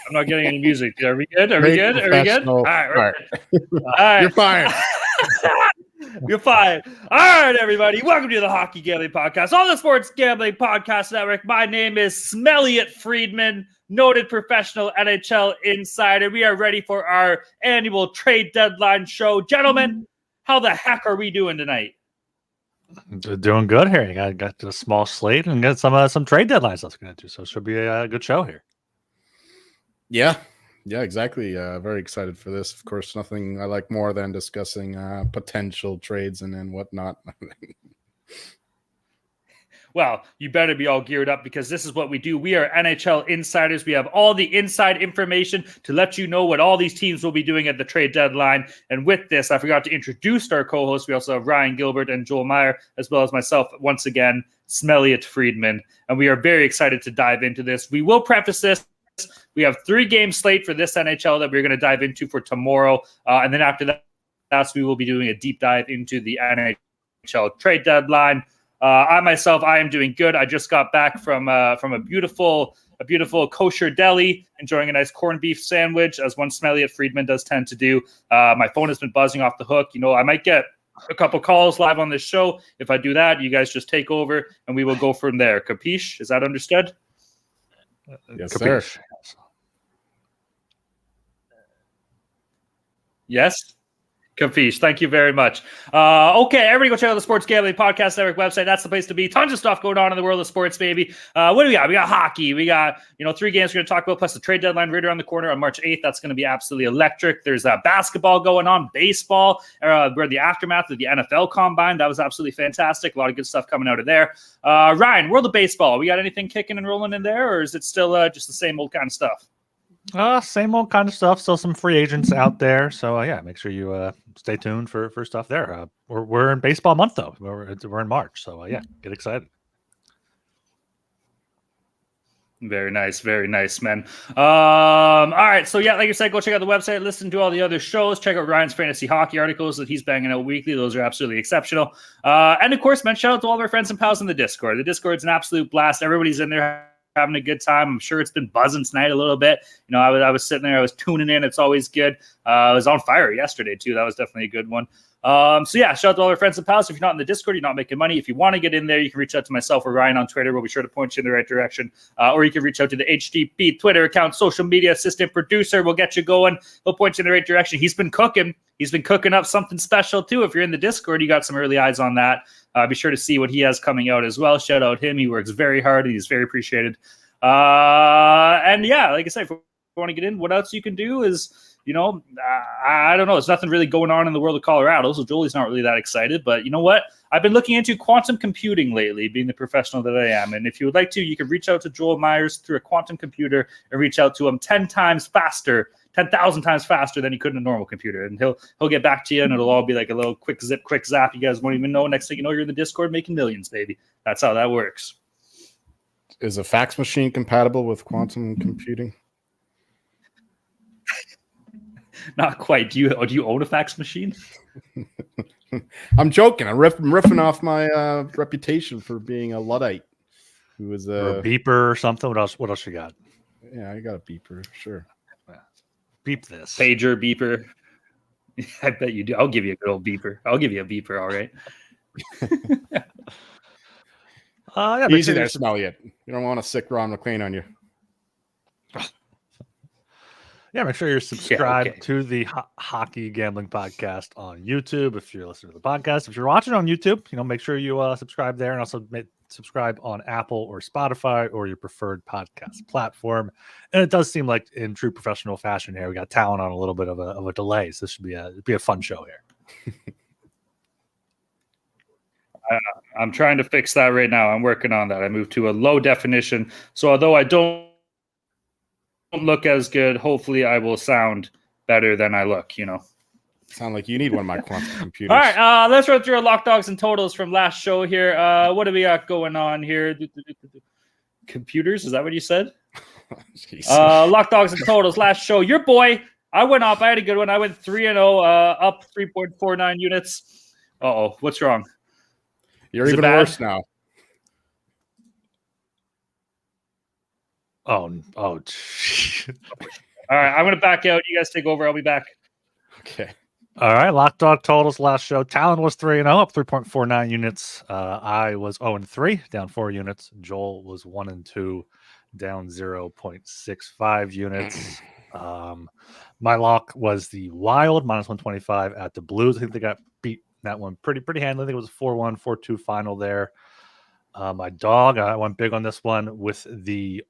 I'm not getting any music. Are we good? Are we good? Are we good? All right. All right. You're fine. You're fine. All right, everybody. Welcome to the Hockey Gambling Podcast on the Sports Gambling Podcast Network. My name is Smelliot Friedman, noted professional NHL insider. We are ready for our annual trade deadline show. Gentlemen, how the heck are we doing tonight? Doing good here. I got a small slate and got some trade deadlines I was going to do. So it should be a good show here. Yeah, exactly. Very excited for this. Of course, nothing I like more than discussing potential trades and whatnot. Well, you better be all geared up because this is what we do. We are NHL insiders. We have all the inside information to let you know what all these teams will be doing at the trade deadline. And with this, I forgot to introduce our co-hosts. We also have Ryan Gilbert and Joel Meyer, as well as myself, once again, Smelliot Friedman. And we are very excited to dive into this. We will preface this. We have 3-game slate for this NHL that we're going to dive into for tomorrow. And then after that, we will be doing a deep dive into the NHL trade deadline. I am doing good. I just got back from a beautiful kosher deli, enjoying a nice corned beef sandwich, as one Smelliot Friedman does tend to do. My phone has been buzzing off the hook. You know, I might get a couple calls live on this show. If I do that, you guys just take over and we will go from there. Capiche? Is that understood? Yes, Capiche. sir. Yes? Capiche. Thank you very much. Okay, everybody go check out the Sports Gambling Podcast Network website. That's the place to be. Tons of stuff going on in the world of sports, baby. What do we got? We got hockey. We got, 3 games we're going to talk about, plus the trade deadline right around the corner on March 8th. That's going to be absolutely electric. There's basketball going on, baseball. We're the aftermath of the NFL Combine. That was absolutely fantastic. A lot of good stuff coming out of there. Ryan, world of baseball. We got anything kicking and rolling in there, or is it still just the same old kind of stuff? Same old kind of stuff. Still some free agents out there. So make sure you stay tuned for stuff there. We're in baseball month though. We're in March. So get excited. Very nice, man. All right, so like I said, go check out the website, listen to all the other shows, check out Ryan's fantasy hockey articles that he's banging out weekly. Those are absolutely exceptional. And of course, man, shout out to all of our friends and pals in the Discord. The Discord's an absolute blast. Everybody's in there having a good time. I'm sure it's been buzzing tonight a little bit. I was sitting there, I was tuning in. It's always good. I was on fire yesterday too. That was definitely a good one. Shout out to all our friends and pals. If you're not in the Discord, you're not making money. If you want to get in there, you can reach out to myself or Ryan on Twitter. We'll be sure to point you in the right direction. Or you can reach out to the HGP Twitter account, social media assistant producer. We'll get you going. He'll point you in the right direction. He's been cooking up something special too. If you're in the Discord, you got some early eyes on that. Be sure to see what he has coming out as well. Shout out him. He works very hard and he's very appreciated. Like I said, if you want to get in, what else you can do is, I don't know. There's nothing really going on in the world of Colorado, so Jolie's not really that excited. But you know what? I've been looking into quantum computing lately, being the professional that I am. And if you would like to, you can reach out to Joel Myers through a quantum computer and reach out to him 10,000 times faster than you could in a normal computer. And he'll get back to you, and it'll all be like a little quick zap. You guys won't even know. Next thing you know, you're in the Discord making millions, baby. That's how that works. Is a fax machine compatible with quantum computing? Not quite. Do you own a fax machine? I'm joking. I'm riffing off my reputation for being a Luddite. Who was a beeper or something. What else you got? Yeah, I got a beeper. Sure. Beep this. Pager, beeper. I bet you do. I'll give you a good old beeper. I'll give you a beeper. All right. Easy there, Smelliot. You don't want a sick Ron McLean on you. Make sure you're subscribed to the Hockey Gambling Podcast on YouTube. If you're listening to the podcast, if you're watching on YouTube, make sure you subscribe there, and also subscribe on Apple or Spotify or your preferred podcast platform. And it does seem like in true professional fashion here, we got Talon on a little bit of a delay, so this should be a fun show here. I'm trying to fix that right now. I'm working on that. I moved to a low definition. So although I don't look as good, hopefully I will sound better than I look, Sound like you need one of my quantum computers. All right, let's run through our lock dogs and totals from last show here. What do we got going on here? Computers, is that what you said? Lock dogs and totals last show. Your boy, I went off. I had a good one. I went 3-0, up 3.49 units. Uh-oh, what's wrong? You're even worse now. All right, I'm going to back out. You guys take over. I'll be back. Okay. All right, Lock Dog totals last show. Talon was 3-0, up 3.49 units. I was 0-3, down 4 units. Joel was 1-2, down 0.65 units. My lock was the Wild, -125 at the Blues. I think they got beat that one pretty handily. I think it was a 4-1, 4-2 final there. My dog, I went big on this one with the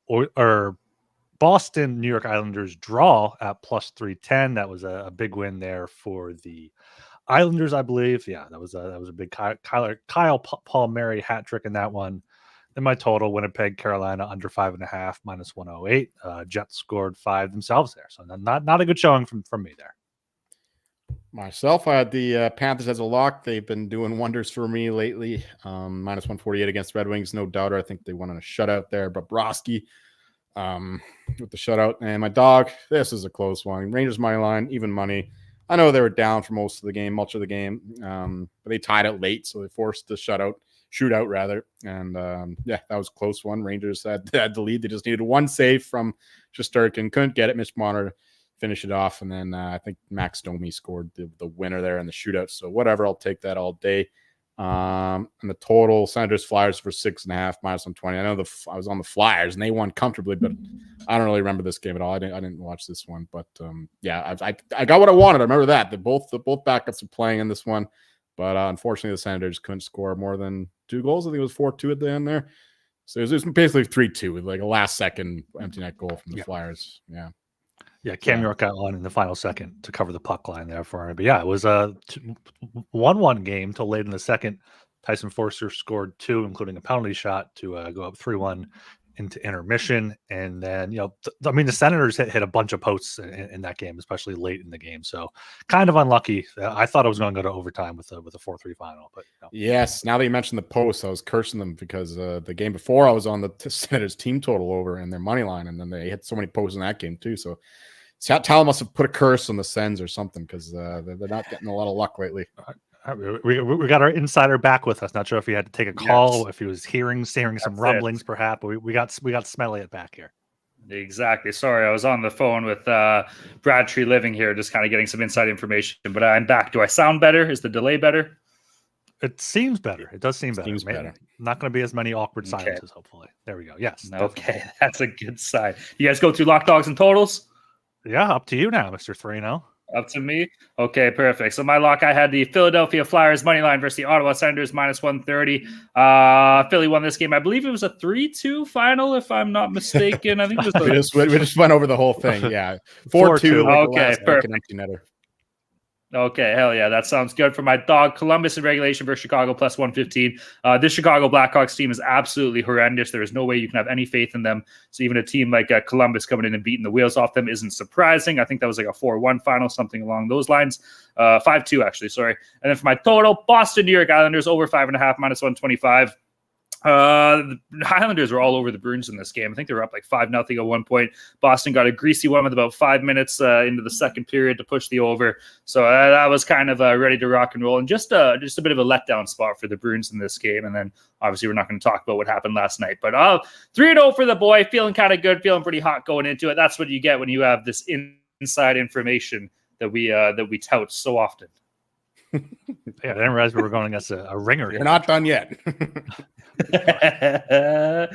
Boston New York Islanders draw at +310. That was a big win there for the Islanders, I believe. Yeah, that was a big Kyle Palmieri hat trick in that one. Then my total, Winnipeg, Carolina under 5.5, -108. Jets scored 5 themselves there, so not a good showing from me there. Myself, I had the Panthers as a lock. They've been doing wonders for me lately. -148 against Red Wings, no doubter. I think they won on a shutout there. Bobrovsky with the shutout. And my dog, this is a close one. Rangers money line, even money. I know they were down for much of the game, but they tied it late, so they forced the shootout rather. And that was a close one. Rangers had the lead. They just needed one save from Shesterkin. Couldn't get it. Mitch Marner finish it off. And then I think Max Domi scored the winner there in the shootout. So whatever, I'll take that all day. And the total, Senators Flyers for 6.5, -120. I know I was on the Flyers and they won comfortably, but I don't really remember this game at all. I didn't watch this one, but I got what I wanted. I remember that both backups are playing in this one, but unfortunately the Senators couldn't score more than 2 goals. I think it was 4-2 at the end there. So it was basically 3-2 with like a last second empty net goal from the Flyers. Yeah. Yeah, Cam York got on in the final second to cover the puck line there for him. But yeah, it was a 1-1 game till late in the second. Tyson Forster scored 2, including a penalty shot to go up 3-1 into intermission. And then, the Senators hit a bunch of posts in that game, especially late in the game. So kind of unlucky. I thought it was going to go to overtime with a 4-3 final. But Yes, now that you mentioned the posts, I was cursing them because the game before I was on the Senators team total over and their money line, and then they hit so many posts in that game too. So Talon must have put a curse on the Sens or something because they're not getting a lot of luck lately. We got our insider back with us. Not sure if he had to take a call, if he was hearing some rumblings, perhaps. But we got Smelly it back here. Exactly. Sorry, I was on the phone with Brad Tree Living here, just kind of getting some inside information. But I'm back. Do I sound better? Is the delay better? It seems better. It does seem better. Better. Not going to be as many awkward silences, hopefully. There we go. Yes. Okay, definitely. That's a good sign. You guys go through lock dogs and totals? Yeah, up to you now, Mr. 3-0. Up to me? Okay, perfect. So my lock, I had the Philadelphia Flyers money line versus the Ottawa Senators -130. Philly won this game. I believe it was a 3-2 final, if I'm not mistaken. I think it was we just went over the whole thing. Yeah, 4-2. Okay, perfect. Empty netter. Okay, hell yeah, that sounds good for my dog. Columbus in regulation versus Chicago +115. This Chicago Blackhawks team is absolutely horrendous. There is no way you can have any faith in them. So even a team like Columbus coming in and beating the wheels off them isn't surprising. I think that was like a 4-1 final, something along those lines. 5-2 actually, sorry. And then for my total, Boston New York Islanders over 5.5 -125. The Highlanders were all over the Bruins in this game. I think they were up like 5-0 at one point. Boston got a greasy one with about 5 minutes into the second period to push the over. So that was kind of ready to rock and roll, and just a bit of a letdown spot for the Bruins in this game. And then obviously we're not going to talk about what happened last night, but 3-0 for the boy, feeling kind of good, feeling pretty hot going into it. That's what you get when you have this inside information that we tout so often. Yeah, I didn't realize we were going against a ringer. You're not done yet. Ads,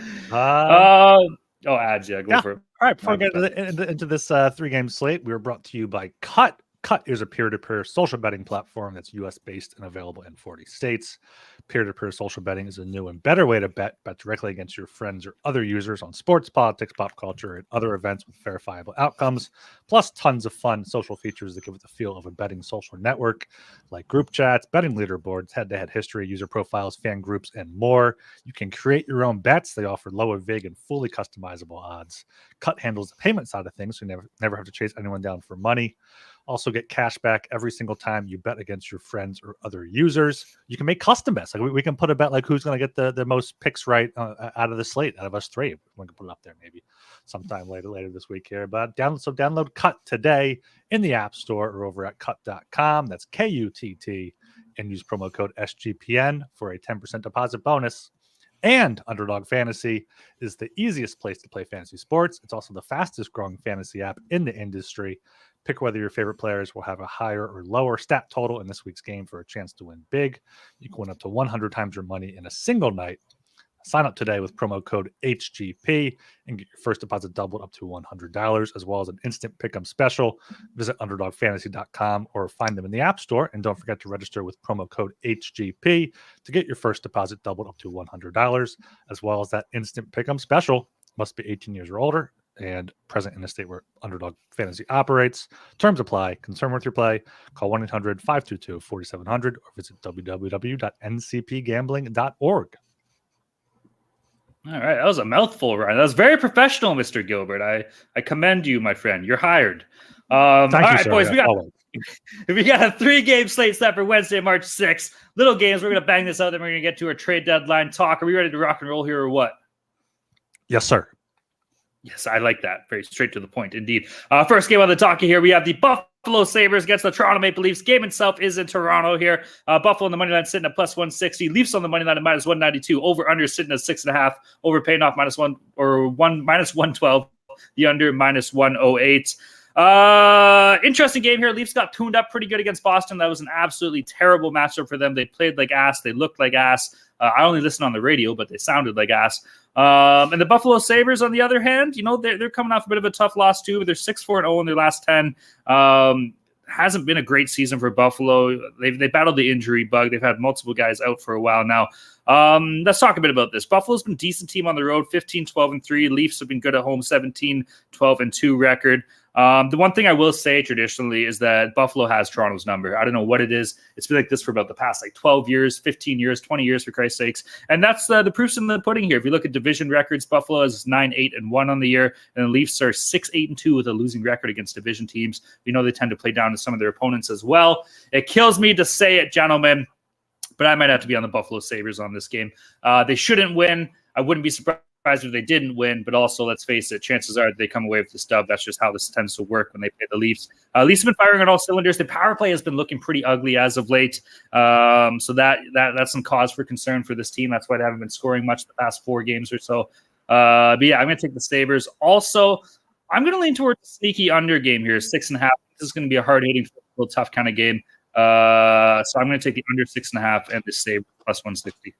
go for it. All right, before we get into this 3-game slate, we were brought to you by Cut. Cut is a peer-to-peer social betting platform that's U.S.-based and available in 40 states. Peer-to-peer social betting is a new and better way to bet directly against your friends or other users on sports, politics, pop culture, and other events with verifiable outcomes, plus tons of fun social features that give it the feel of a betting social network, like group chats, betting leaderboards, head-to-head history, user profiles, fan groups, and more. You can create your own bets. They offer lower vig and fully customizable odds. Cut handles the payment side of things, so you never have to chase anyone down for money. Also get cash back every single time you bet against your friends or other users. You can make custom bets. Like we can put a bet like who's going to get the most picks right out of the slate, out of us three. We can put it up there maybe sometime later this week here. But download Cut today in the App Store or over at cut.com. That's KUTT, and use promo code SGPN for a 10% deposit bonus. And Underdog Fantasy is the easiest place to play fantasy sports. It's also the fastest growing fantasy app in the industry. Pick whether your favorite players will have a higher or lower stat total in this week's game for a chance to win big. You can win up to 100 times your money in a single night. Sign up today with promo code HGP and get your first deposit doubled up to $100, as well as an instant pick'em special. Visit underdogfantasy.com or find them in the App Store. And don't forget to register with promo code HGP to get your first deposit doubled up to $100, as well as that instant pick'em special. Must be 18 years or older and present in a state where Underdog Fantasy operates. Terms apply. Concerned with your play? Call 1-800-522-4700 or visit www.ncpgambling.org. All right, that was a mouthful, Ryan. That was very professional, Mr. Gilbert. I commend you, my friend. You're hired. All right, boys, we got a 3-game slate set for Wednesday, March 6th. Little games. We're going to bang this out, then we're going to get to our trade deadline talk. Are we ready to rock and roll here or what? Yes, sir. Yes, I like that. Very straight to the point, indeed. First game on the docket here, we have the Buffalo Sabres against the Toronto Maple Leafs. Game itself is in Toronto here. Buffalo on the money line sitting at plus 160. Leafs on the money line at minus 192. Over under sitting at 6.5. Over paying off minus 112. The under minus 108. Interesting game here. Leafs got tuned up pretty good against Boston. That was an absolutely terrible matchup for them. They played like ass. They looked like ass. I only listened on the radio, but they sounded like ass. And the Buffalo Sabres, on the other hand, they're coming off a bit of a tough loss too. They're 6-4-0 in their last 10. Hasn't been a great season for Buffalo. They battled the injury bug. They've had multiple guys out for a while now. Let's talk a bit about this. Buffalo's been a decent team on the road, 15-12-3. Leafs have been good at home, 17-12-2 record. The one thing I will say traditionally is that Buffalo has Toronto's number. I don't know what it is. It's been like this for about the past 12 years, 15 years, 20 years, for Christ's sakes. And that's the proof's in the pudding here. If you look at division records, Buffalo is 9-8-1 on the year, and the Leafs are 6-8-2 with a losing record against division teams. We know they tend to play down to some of their opponents as well. It kills me to say it, gentlemen, but I might have to be on the Buffalo Sabres on this game. They shouldn't win. I wouldn't be surprised if they didn't win, but also, let's face it, chances are they come away with this dub. That's just how this tends to work when they play the Leafs. Leafs have been firing on all cylinders. The power play has been looking pretty ugly as of late, so that's some cause for concern for this team. That's why they haven't been scoring much the past 4 games or so. But yeah, I'm going to take the Sabres. Also, I'm going to lean towards a sneaky under game here, 6.5. This is going to be a hard-hitting, tough kind of game. So I'm going to take the under 6.5 and the Sabres plus 160.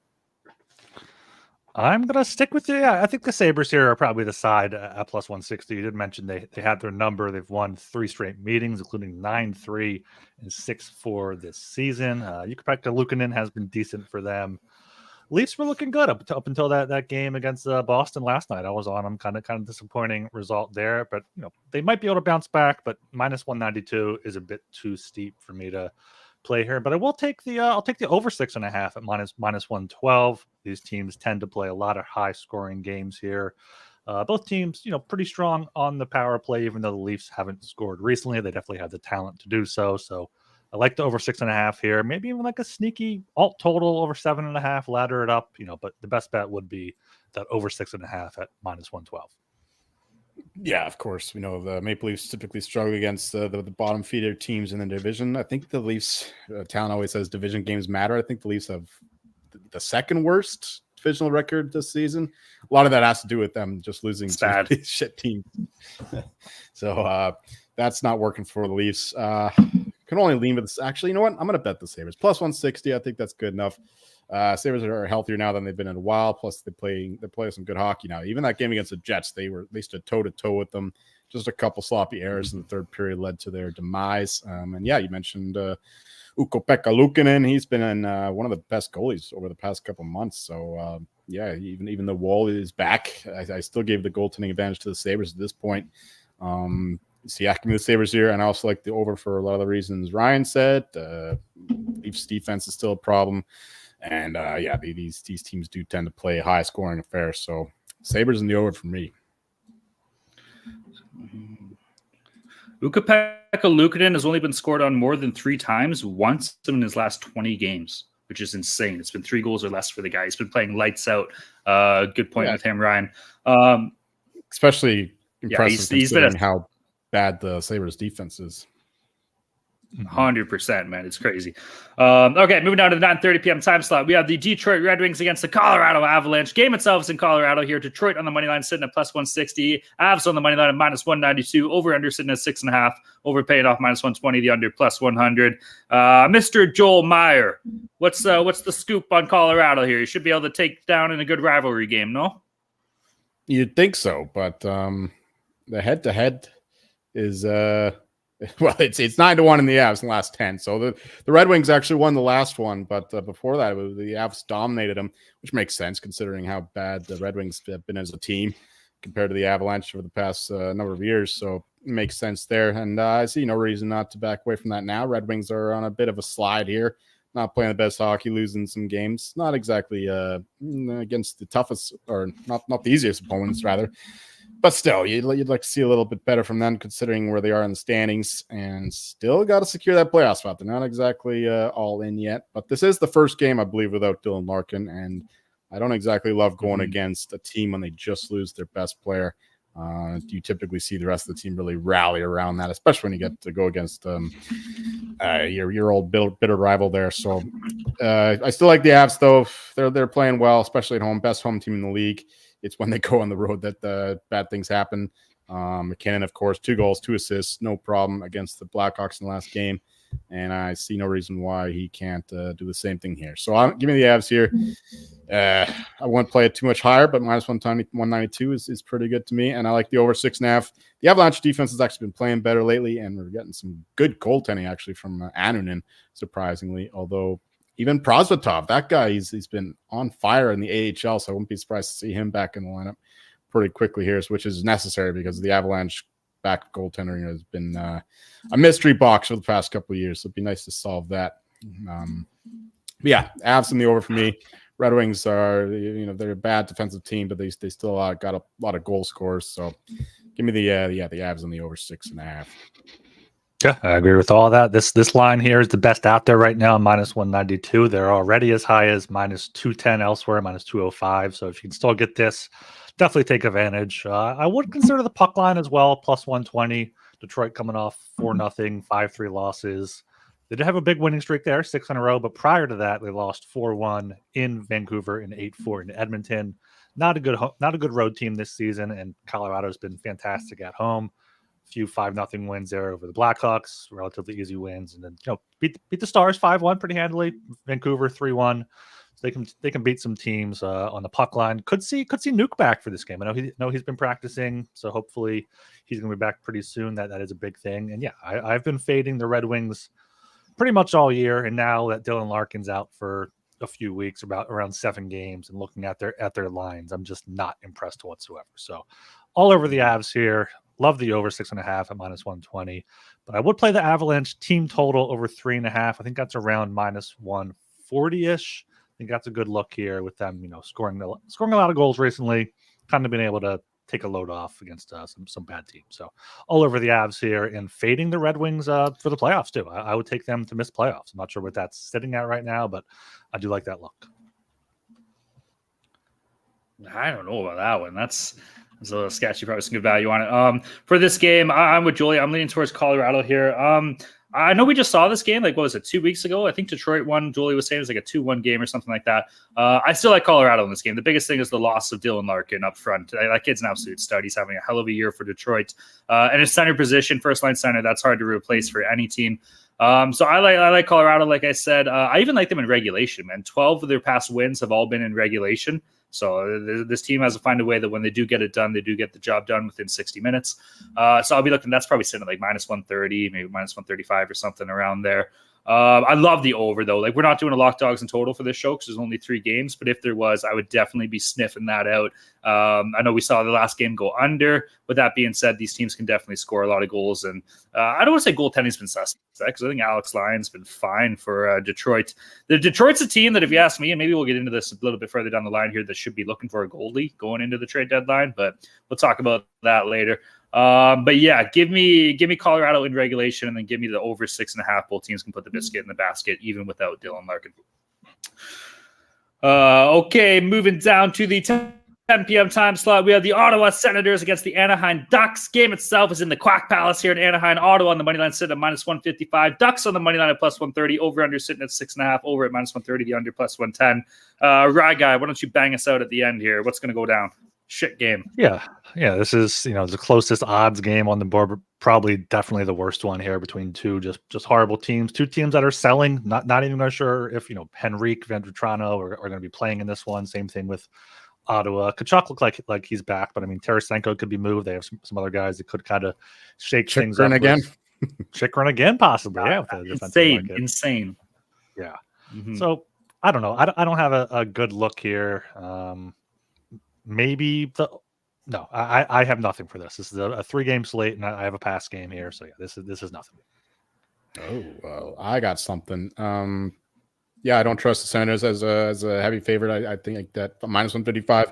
I'm going to stick with you. Yeah, I think the Sabres here are probably the side at plus 160. You did mention they had their number. They've won 3 straight meetings, including 9-3 and 6-4 this season. Jukka-Pekka Luukkonen has been decent for them. Leafs were looking good up until that game against Boston last night. I was on them. Kind of disappointing result there, but they might be able to bounce back. But minus 192 is a bit too steep for me to play here. But I will take the I'll take the over 6.5 at minus 112. These teams tend to play a lot of high scoring games here. Both teams, pretty strong on the power play, even though the Leafs haven't scored recently. They definitely have the talent to do so. So I like the over 6.5 here. Maybe even like a sneaky alt total over 7.5, ladder it up, but the best bet would be that over 6.5 at minus 112. Yeah, of course. We know the Maple Leafs typically struggle against the bottom feeder teams in the division. I think the Leafs, Talon always says division games matter. I think the Leafs have the second worst divisional record this season. A lot of that has to do with them just losing to these shit teams. So that's not working for the Leafs. Can only lean with this. Actually, you know what? I'm going to bet the Sabres. Plus 160. I think that's good enough. Sabres are healthier now than they've been in a while. Plus, they play some good hockey now. Even that game against the Jets, they stood toe-to-toe with them. Just a couple sloppy errors in the third period led to their demise. And yeah, you mentioned Jukka-Pekka Luukkonen. He's been one of the best goalies over the past couple months. So, yeah, even though Wall is back, I still gave the goaltending advantage to the Sabres at this point. See, I can the Sabres here, and I also like the over for a lot of the reasons Ryan said. Leafs defense is still a problem, and yeah, these teams do tend to play high-scoring affairs. So Sabres in the over for me. Jukka-Pekka Luukkonen has only been scored on more than 3 times, once in his last 20 games, which is insane. It's been 3 goals or less for the guy. He's been playing lights out. Good point with him, Ryan. Especially impressive considering how bad the Sabres defense is. 100%, man. It's crazy. Okay, moving down to the 9:30 p.m. time slot. We have the Detroit Red Wings against the Colorado Avalanche. Game itself is in Colorado here. Detroit on the money line sitting at plus 160. Avs on the money line at minus 192. Over-under sitting at 6.5. Over paying off minus 120. The under plus 100. Mr. Joel Meyer, what's the scoop on Colorado here? You should be able to take down in a good rivalry game, no? You'd think so, but the head-to-head is well, it's 9-1 in the Avs in the last 10. So the Red Wings actually won the last one, but before that, the Avs dominated them, which makes sense considering how bad the Red Wings have been as a team compared to the Avalanche over the past number of years. So it makes sense there, and I see no reason not to back away from that now. Red Wings are on a bit of a slide here, not playing the best hockey, losing some games, not exactly against the toughest, or not the easiest opponents, rather. But still, you'd like to see a little bit better from them considering where they are in the standings, and still got to secure that playoff spot. They're not exactly all in yet, but this is the first game, I believe, without Dylan Larkin, and I don't exactly love going against a team when they just lose their best player. You typically see the rest of the team really rally around that, especially when you get to go against your old bitter rival there. So I still like the Avs, though. They're playing well, especially at home. Best home team in the league. It's when they go on the road that bad things happen. McKinnon, of course, 2 goals, 2 assists, no problem against the Blackhawks in the last game. And I see no reason why he can't do the same thing here. So give me the Avs here. I won't play it too much higher, but minus 192 is pretty good to me. And I like the over 6.5. The Avalanche defense has actually been playing better lately, and we're getting some good goaltending actually from Anunen, surprisingly. Although even Prosvetov, that guy, he's been on fire in the AHL, so I wouldn't be surprised to see him back in the lineup pretty quickly here, which is necessary because the Avalanche back goaltender has been a mystery box for the past couple of years. So it'd be nice to solve that. Yeah, Avs in the over for me. Red Wings are, they're a bad defensive team, but they still got a lot of goal scorers. So give me the Avs in the over 6.5. Yeah, I agree with all that. This line here is the best out there right now, minus 192. They're already as high as minus 210 elsewhere, minus 205. So if you can still get this, definitely take advantage. I would consider the puck line as well, plus 120. Detroit coming off 4-0, 5-3 losses. They did have a big winning streak there, 6 in a row, but prior to that, they lost 4-1 in Vancouver and 8-4 in Edmonton. Not a good road team this season, and Colorado's been fantastic at home. Few 5-0 wins there over the Blackhawks, relatively easy wins, and then beat the Stars 5-1 pretty handily. Vancouver 3-1. So they can beat some teams on the puck line. Could see Nuke back for this game. I know he's been practicing, so hopefully he's going to be back pretty soon. That is a big thing. And yeah, I've been fading the Red Wings pretty much all year, and now that Dylan Larkin's out for a few weeks, around 7 games, and looking at their lines, I'm just not impressed whatsoever. So all over the Avs here. Love the over 6.5 at minus 120, but I would play the Avalanche team total over 3.5. I think that's around minus 140-ish. I think that's a good look here with them, scoring a lot of goals recently, kind of been able to take a load off against some bad teams. So all over the Avs here, and fading the Red Wings for the playoffs too. I would take them to miss playoffs. I'm not sure what that's sitting at right now, but I do like that look. I don't know about that one. That's a little sketchy. Probably some good value on it. For this game, I'm with Julie. I'm leaning towards Colorado here. I know we just saw this game, 2 weeks ago? I think Detroit won. Julie was saying it was a 2-1 game or something like that. I still like Colorado in this game. The biggest thing is the loss of Dylan Larkin up front. That kid's an absolute stud. He's having a hell of a year for Detroit. And his center position, first-line center, that's hard to replace for any team. So I like Colorado, like I said. I even like them in regulation, man. 12 of their past wins have all been in regulation. So this team has to find a way that when they do get it done, they do get the job done within 60 minutes. So I'll be looking, that's probably sitting at minus 130, maybe minus 135 or something around there. I love the over, though. We're not doing a lock dogs in total for this show because there's only 3 games. But if there was, I would definitely be sniffing that out. I know we saw the last game go under. With that being said, these teams can definitely score a lot of goals. And I don't want to say goaltending's been suspect because I think Alex Lyon's been fine for Detroit. Detroit's a team that, if you ask me, and maybe we'll get into this a little bit further down the line here, that should be looking for a goalie going into the trade deadline. But we'll talk about that later. But yeah, give me Colorado in regulation, and then give me the over 6.5. Both teams can put the biscuit in the basket, even without Dylan Larkin. Okay, moving down to the 10 p.m. time slot, we have the Ottawa Senators against the Anaheim Ducks. Game itself is in the Quack Palace here in Anaheim. Ottawa on the money line sitting at minus 155. Ducks on the money line at plus 130. Over under sitting at 6.5. Over at minus 130. The under plus 110. Rye guy, why don't you bang us out at the end here? What's going to go down? Shit game. Yeah. This is the closest odds game on the board, but probably definitely the worst one here between two just horrible teams. Two teams that are selling. Not even sure if Henrique Vendratrano are going to be playing in this one. Same thing with Ottawa. Kachuk looks like he's back, but I mean Tarasenko could be moved. They have some other guys that could kind of shake things up again. Chychrun again, possibly. Yeah, insane. Yeah. Mm-hmm. So I don't know. I don't have a good look here. I have nothing for this. This is a 3-game slate, and I have a pass game here. So yeah, this is nothing. Oh well, I got something. Yeah, I don't trust the Senators as a heavy favorite. I think that minus 155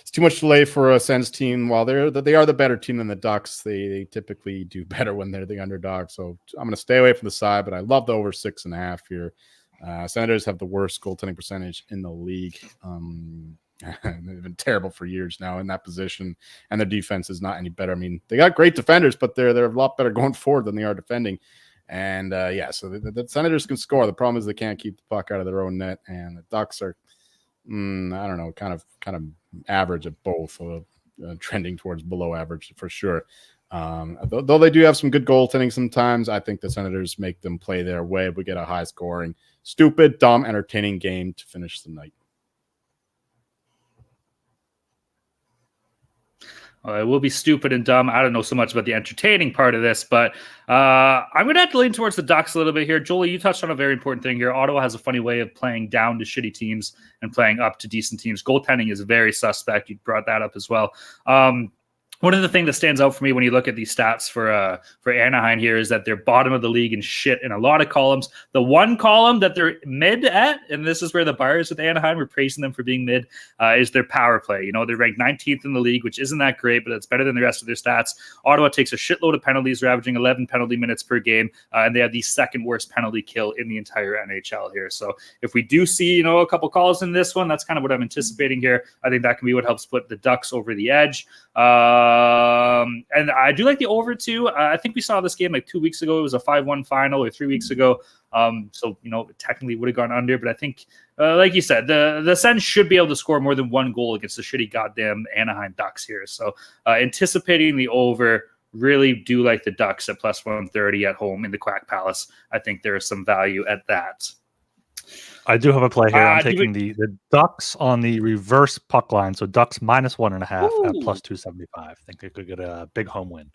is too much to lay for a Sens team. While they are the better team than the Ducks, they typically do better when they're the underdog. So I'm going to stay away from the side, but I love the over 6.5 here. Senators have the worst goaltending percentage in the league. They've been terrible for years now in that position, and their defense is not any better. I mean, they got great defenders, but they're a lot better going forward than they are defending. And so the Senators can score. The problem is they can't keep the puck out of their own net, and the Ducks are, I don't know, kind of average at both, trending towards below average for sure. Though they do have some good goaltending sometimes, I think the Senators make them play their way. We get a high scoring, stupid, dumb, entertaining game to finish the night. It will be stupid and dumb. I don't know so much about the entertaining part of this, but I'm going to have to lean towards the Ducks a little bit here. Joel, you touched on a very important thing here. Ottawa has a funny way of playing down to shitty teams and playing up to decent teams. Goaltending is very suspect. You brought that up as well. One of the things that stands out for me when you look at these stats for Anaheim here is that they're bottom of the league in shit in a lot of columns. The one column that they're mid at, and this is where the buyers with Anaheim are praising them for being mid, is their power play. They're ranked 19th in the league, which isn't that great, but it's better than the rest of their stats. Ottawa takes a shitload of penalties, they're averaging 11 penalty minutes per game, and they have the second worst penalty kill in the entire NHL here. So if we do see, a couple calls in this one, that's kind of what I'm anticipating here. I think that can be what helps put the Ducks over the edge. And I do like the over too. I think we saw this game like 2 weeks ago. It was a 5-1 final, or 3 weeks ago. So technically would have gone under, but I think, like you said, the Sens should be able to score more than one goal against the shitty goddamn Anaheim Ducks here. So anticipating the over, really do like the Ducks at plus 130 at home in the Quack Palace. I think there is some value at that. I do have a play here. I'm taking the Ducks on the reverse puck line. So Ducks minus 1.5 at plus 275. I think they could get a big home win.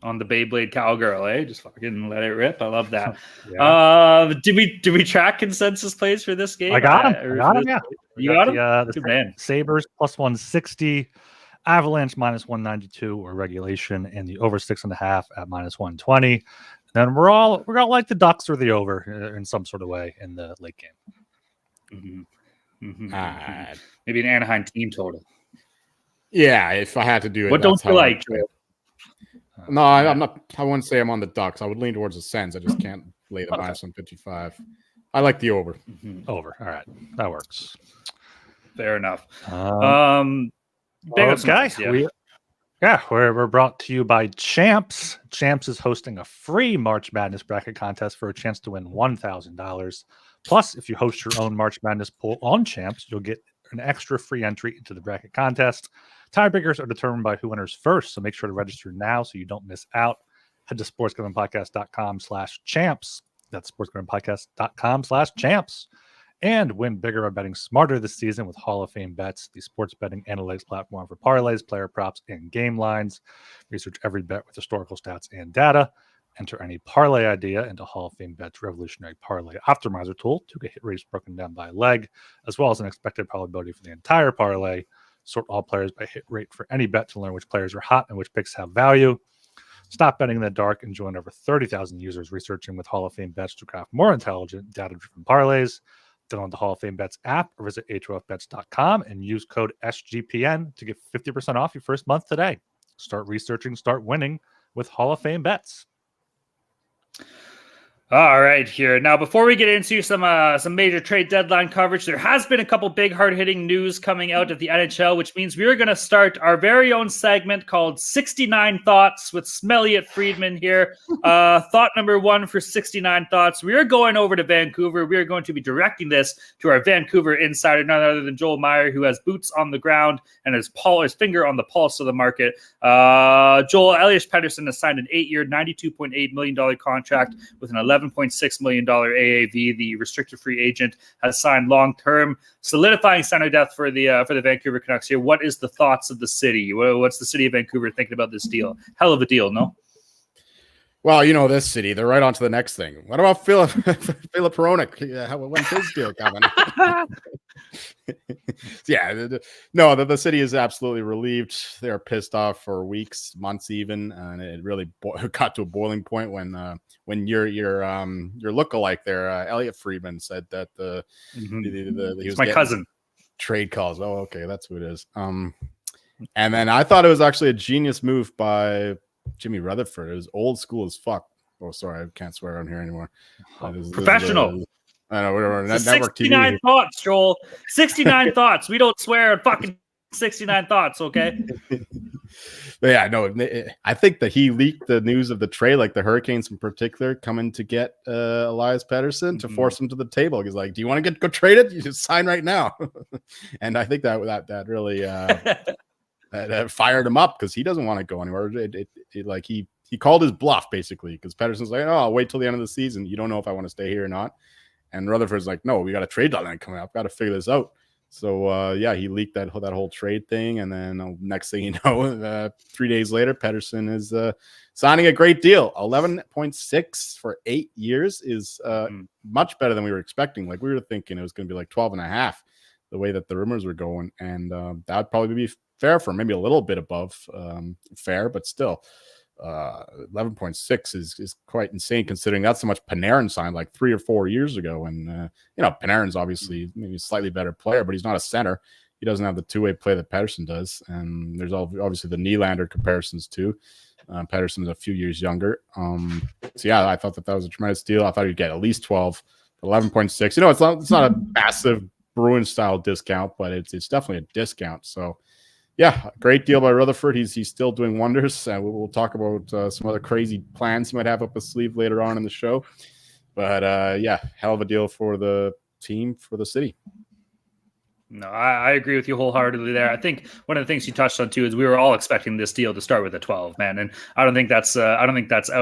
On the Beyblade Cowgirl, eh? Just fucking let it rip. I love that. Yeah. Did we track consensus plays for this game? I got him. Yeah. You got him? The Sabres plus 160, Avalanche minus 192 or regulation, and the over 6.5 at minus 120. Then we're all like the Ducks or the over in some sort of way in the late game. Maybe an Anaheim team total. Yeah, if I had to do it. What don't you like, Joel? No, I'm not. I wouldn't say I'm on the Ducks. I would lean towards the Sens. I just can't lay the minus 155. I like the over. Over. All right, that works. Fair enough. We're brought to you by Champs. Champs is hosting a free March Madness bracket contest for a chance to win $1,000. Plus, if you host your own March Madness pool on Champs, you'll get an extra free entry into the bracket contest. Tiebreakers are determined by who enters first, so make sure to register now so you don't miss out. Head to sportsgamblingpodcast.com/champs. That's sportsgamblingpodcast.com/champs. And win bigger by betting smarter this season with Hall of Fame Bets, the sports betting analytics platform for parlays, player props, and game lines. Research every bet with historical stats and data. Enter any parlay idea into Hall of Fame Bets revolutionary parlay optimizer tool to get hit rates broken down by leg, as well as an expected probability for the entire parlay. Sort all players by hit rate for any bet to learn which players are hot and which picks have value. Stop betting in the dark and join over 30,000 users researching with Hall of Fame Bets to craft more intelligent, data-driven parlays. Download the Hall of Fame Bets app or visit HOFBets.com and use code SGPN to get 50% off your first month today. Start researching, start winning with Hall of Fame Bets. All right, here now. Before we get into some major trade deadline coverage, there has been a couple big hard-hitting news coming out of the NHL, which means we are going to start our very own segment called 69 Thoughts with Smelliot Friedman here. Thought number one for 69 Thoughts: we are going over to Vancouver. We are going to be directing this to our Vancouver insider, none other than Joel Meyer, who has boots on the ground and his finger on the pulse of the market. Joel, Elias Pettersson has signed an 8-year, $92.8 million contract with an $11.6 million AAV. The restricted free agent has signed long-term, solidifying center depth for the Vancouver Canucks here. What is the thoughts of the city? What's the city of Vancouver thinking about this deal? Hell of a deal, no? Well, you know, this city, they're right on to the next thing. What about Philip Hronek? When's his deal coming? No, the city is absolutely relieved. They're pissed off for weeks, months even, and it really got to a boiling point when your lookalike there, Elliot Friedman, said that he was my cousin. Trade calls. Oh, okay, that's who it is. And then I thought it was actually a genius move by Jimmy Rutherford. It was old school as fuck. Oh, sorry, I can't swear on here anymore. Professional. I know, whatever. 69 TV. thoughts, Joel. 69 thoughts. We don't swear on fucking 69 thoughts, okay? But yeah, no, I think that he leaked the news of the trade, like the Hurricanes in particular, coming to get Elias Pettersson to force him to the table. He's like, "Do you want to go traded? You just sign right now." And I think that really that fired him up because he doesn't want to go anywhere. He called his bluff basically because Pettersson's like, "Oh, I'll wait till the end of the season. You don't know if I want to stay here or not." And Rutherford's like, "No, we got a trade deadline coming up. Got to figure this out." So he leaked that whole trade thing, and then next thing you know, 3 days later, Pettersson is signing a great deal. 11.6 for 8 years is much better than we were expecting. Like we were thinking it was going to be like 12.5, the way that the rumors were going, and that would probably be fair for him, maybe a little bit above fair, but still. 11.6 is quite insane considering that's how much Panarin signed like 3 or 4 years ago. And Panarin's obviously maybe a slightly better player, but he's not a center. He doesn't have the two-way play that Pettersson does. And there's obviously the Nylander comparisons too. Pettersson's a few years younger. So yeah, I thought that was a tremendous deal. I thought he'd get at least 12, 11.6. It's not a massive Bruins style discount, but it's definitely a discount. So yeah, great deal by Rutherford. He's still doing wonders. We'll talk about some other crazy plans he might have up his sleeve later on in the show. But hell of a deal for the team, for the city. No, I agree with you wholeheartedly there. I think one of the things you touched on too is we were all expecting this deal to start with a 12, man, and I don't think that's out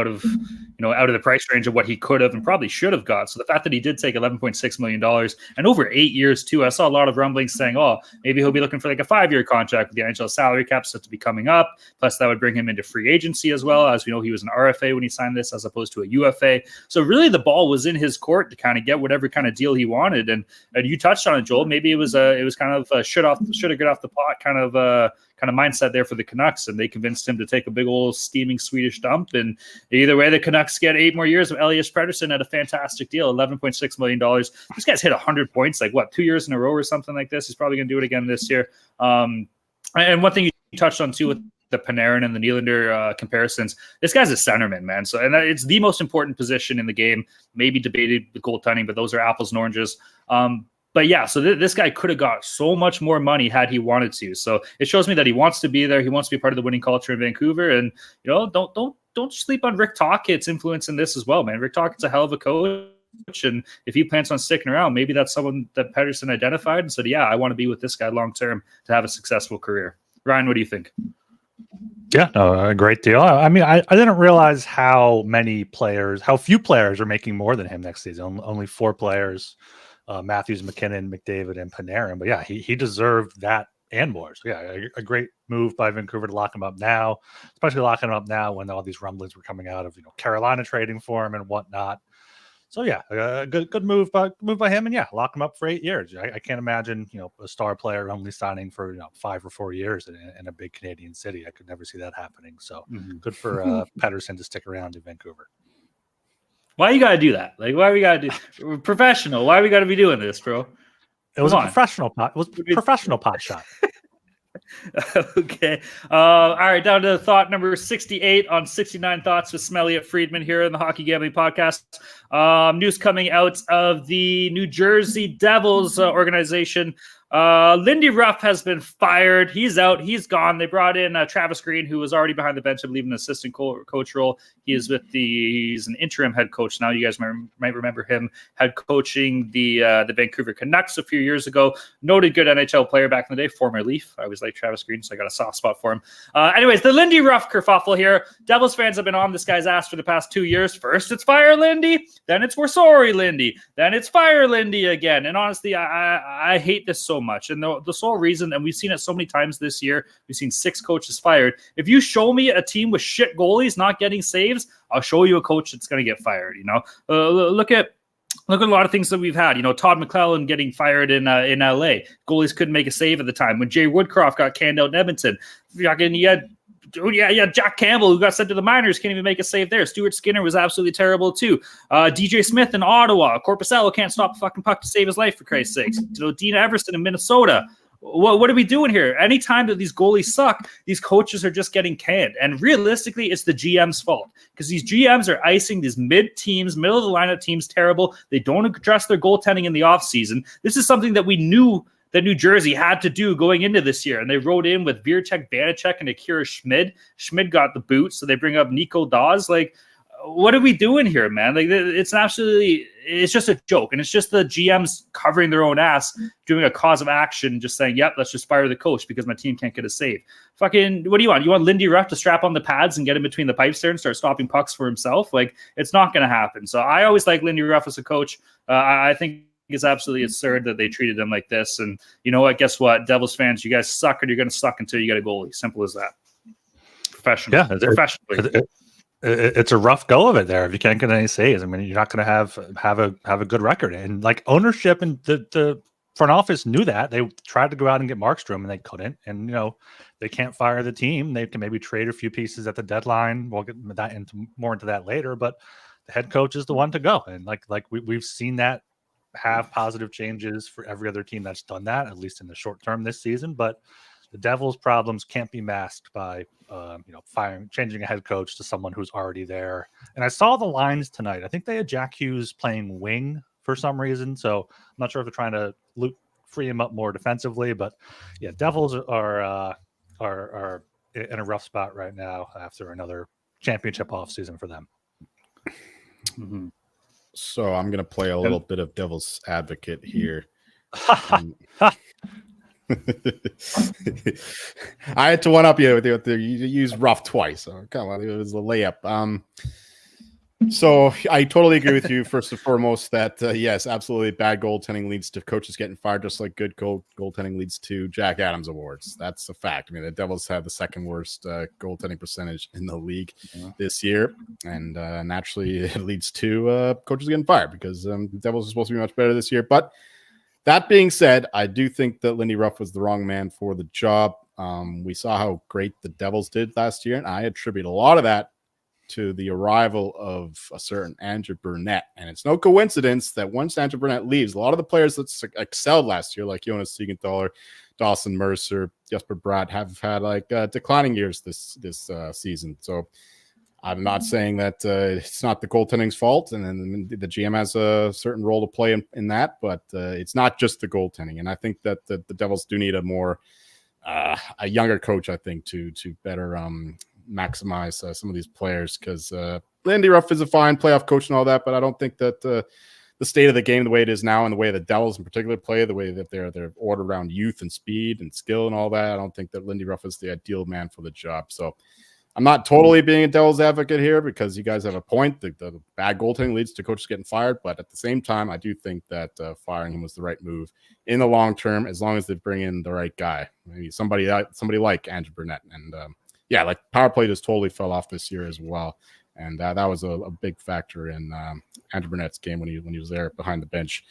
of the price range of what he could have and probably should have got. So the fact that he did take $11.6 million and over 8 years too, I saw a lot of rumblings saying, oh, maybe he'll be looking for like a 5-year contract with the NHL salary cap set to be coming up. Plus that would bring him into free agency as well. As we know, he was an RFA when he signed this as opposed to a UFA. So really the ball was in his court to kind of get whatever kind of deal he wanted. And you touched on it, Joel. Maybe it was kind of a should have get off the pot kind of mindset there for the Canucks, and they convinced him to take a big old steaming Swedish dump. And either way, the Canucks get 8 more years of Elias Pettersson at a fantastic deal, $11.6 million. This guy's hit 100 points, 2 years in a row or something like this. He's probably going to do it again this year. And one thing you touched on too with the Panarin and the Nylander comparisons, this guy's a centerman, man. So, and it's the most important position in the game, maybe debated with goaltending, but those are apples and oranges. But yeah, so this guy could have got so much more money had he wanted to. So it shows me that he wants to be there. He wants to be part of the winning culture in Vancouver. And don't sleep on Rick Tocchet's influence in this as well, man. Rick Tocchet's a hell of a coach, and if he plans on sticking around, maybe that's someone that Pettersson identified and said, "Yeah, I want to be with this guy long term to have a successful career." Ryan, what do you think? Yeah, no, a great deal. I mean, I didn't realize how few players are making more than him next season. Only 4 players. Matthews, McKinnon, McDavid, and Panarin. But yeah, he deserved that and more. So yeah, a great move by Vancouver to lock him up now, especially locking him up now when all these rumblings were coming out of Carolina trading for him and whatnot. So yeah, a good move by him, and yeah, lock him up for 8 years. I can't imagine a star player only signing for 5 or 4 years in a big Canadian city. I could never see that happening. So good for Pettersson to stick around in Vancouver. Why you gotta do that? Why we gotta do professional? Why we gotta be doing this, bro? It was a professional pot. It was a professional pot shot. Okay. All right. Down to thought number 68 on 69 Thoughts with Smelly at Friedman here in the Hockey Gambling Podcast. News coming out of the New Jersey Devils organization. Lindy Ruff has been fired. He's out. He's gone. They brought in Travis Green, who was already behind the bench, I believe, in an assistant coach role. He's an interim head coach now. You guys might remember him head coaching the Vancouver Canucks a few years ago. Noted good NHL player back in the day, former Leaf. I always like Travis Green, so I got a soft spot for him. Anyways, the Lindy Ruff kerfuffle here. Devils fans have been on this guy's ass for the past 2 years. First, it's fire Lindy. Then it's we're sorry Lindy. Then it's fire Lindy again. And honestly, I hate this so much. And the sole reason, and we've seen it so many times this year, we've seen 6 coaches fired. If you show me a team with shit goalies not getting saves, I'll show you a coach that's going to get fired. Look at a lot of things that we've had. Todd McClellan getting fired in LA. Goalies couldn't make a save at the time. When Jay Woodcroft got canned out in Edmonton, you had Jack Campbell, who got sent to the minors, can't even make a save there. Stuart Skinner was absolutely terrible too. DJ Smith in Ottawa. Corpusalo can't stop a fucking puck to save his life, for Christ's sakes. Dean Everson in Minnesota. What are we doing here? Anytime that these goalies suck, these coaches are just getting canned. And realistically, it's the GM's fault because these GMs are icing these mid-teams, middle-of-the-lineup teams terrible. They don't address their goaltending in the offseason. This is something that we knew that New Jersey had to do going into this year. And they wrote in with Virchek, Vanacek, and Akira Schmid. Schmid got the boot, so they bring up Nico Dawes. What are we doing here, man? It's just a joke. And it's just the GMs covering their own ass, doing a cause of action, just saying, yep, let's just fire the coach because my team can't get a save. Fucking, what do you want? You want Lindy Ruff to strap on the pads and get in between the pipes there and start stopping pucks for himself? It's not going to happen. So I always like Lindy Ruff as a coach. I think it's absolutely absurd that they treated him like this. And you know what? Guess what? Devils fans, you guys suck and you're going to suck until you get a goalie. Simple as that. Professionally. It's a rough go of it there if you can't get any saves. I mean, you're not going to have a good record. And ownership and the front office knew that. They tried to go out and get Markstrom and they couldn't. And they can't fire the team. They can maybe trade a few pieces at the deadline. We'll get more into that later. But the head coach is the one to go. And we've seen that have positive changes for every other team that's done that, at least in the short term this season. But the Devils' problems can't be masked by changing a head coach to someone who's already there. And I saw the lines tonight. I think they had Jack Hughes playing wing for some reason. So I'm not sure if they're trying to free him up more defensively. But yeah, Devils are in a rough spot right now after another championship offseason for them. Mm-hmm. So I'm going to play a little bit of devil's advocate here. I had to one up you. You used Ruff twice. So come on, it was a layup. So I totally agree with you. First and foremost, that yes, absolutely, bad goaltending leads to coaches getting fired, just like good goaltending leads to Jack Adams awards. That's a fact. I mean, the Devils have the second worst goaltending percentage in the league this year, and naturally, it leads to coaches getting fired because the Devils are supposed to be much better this year. But that being said, I do think that Lindy Ruff was the wrong man for the job. We saw how great the Devils did last year, and I attribute a lot of that to the arrival of a certain Andrew Burnett. And it's no coincidence that once Andrew Burnett leaves, a lot of the players that excelled last year, like Jonas Siegenthaler, Dawson Mercer, Jesper Bratt, have had declining years this season. So I'm not saying that it's not the goaltending's fault, and then the GM has a certain role to play in that, but it's not just the goaltending. And I think that the Devils do need a younger coach, I think, to better maximize some of these players, because Lindy Ruff is a fine playoff coach and all that, but I don't think that the state of the game, the way it is now, and the way the Devils in particular play, the way that they're ordered around youth and speed and skill and all that, I don't think that Lindy Ruff is the ideal man for the job. So I'm not totally being a devil's advocate here, because you guys have a point. The bad goaltending leads to coaches getting fired, but at the same time, I do think that firing him was the right move in the long term, as long as they bring in the right guy, maybe somebody like Andrew Burnett. And power play just totally fell off this year as well, and that was a big factor in Andrew Burnett's game when he was there behind the bench.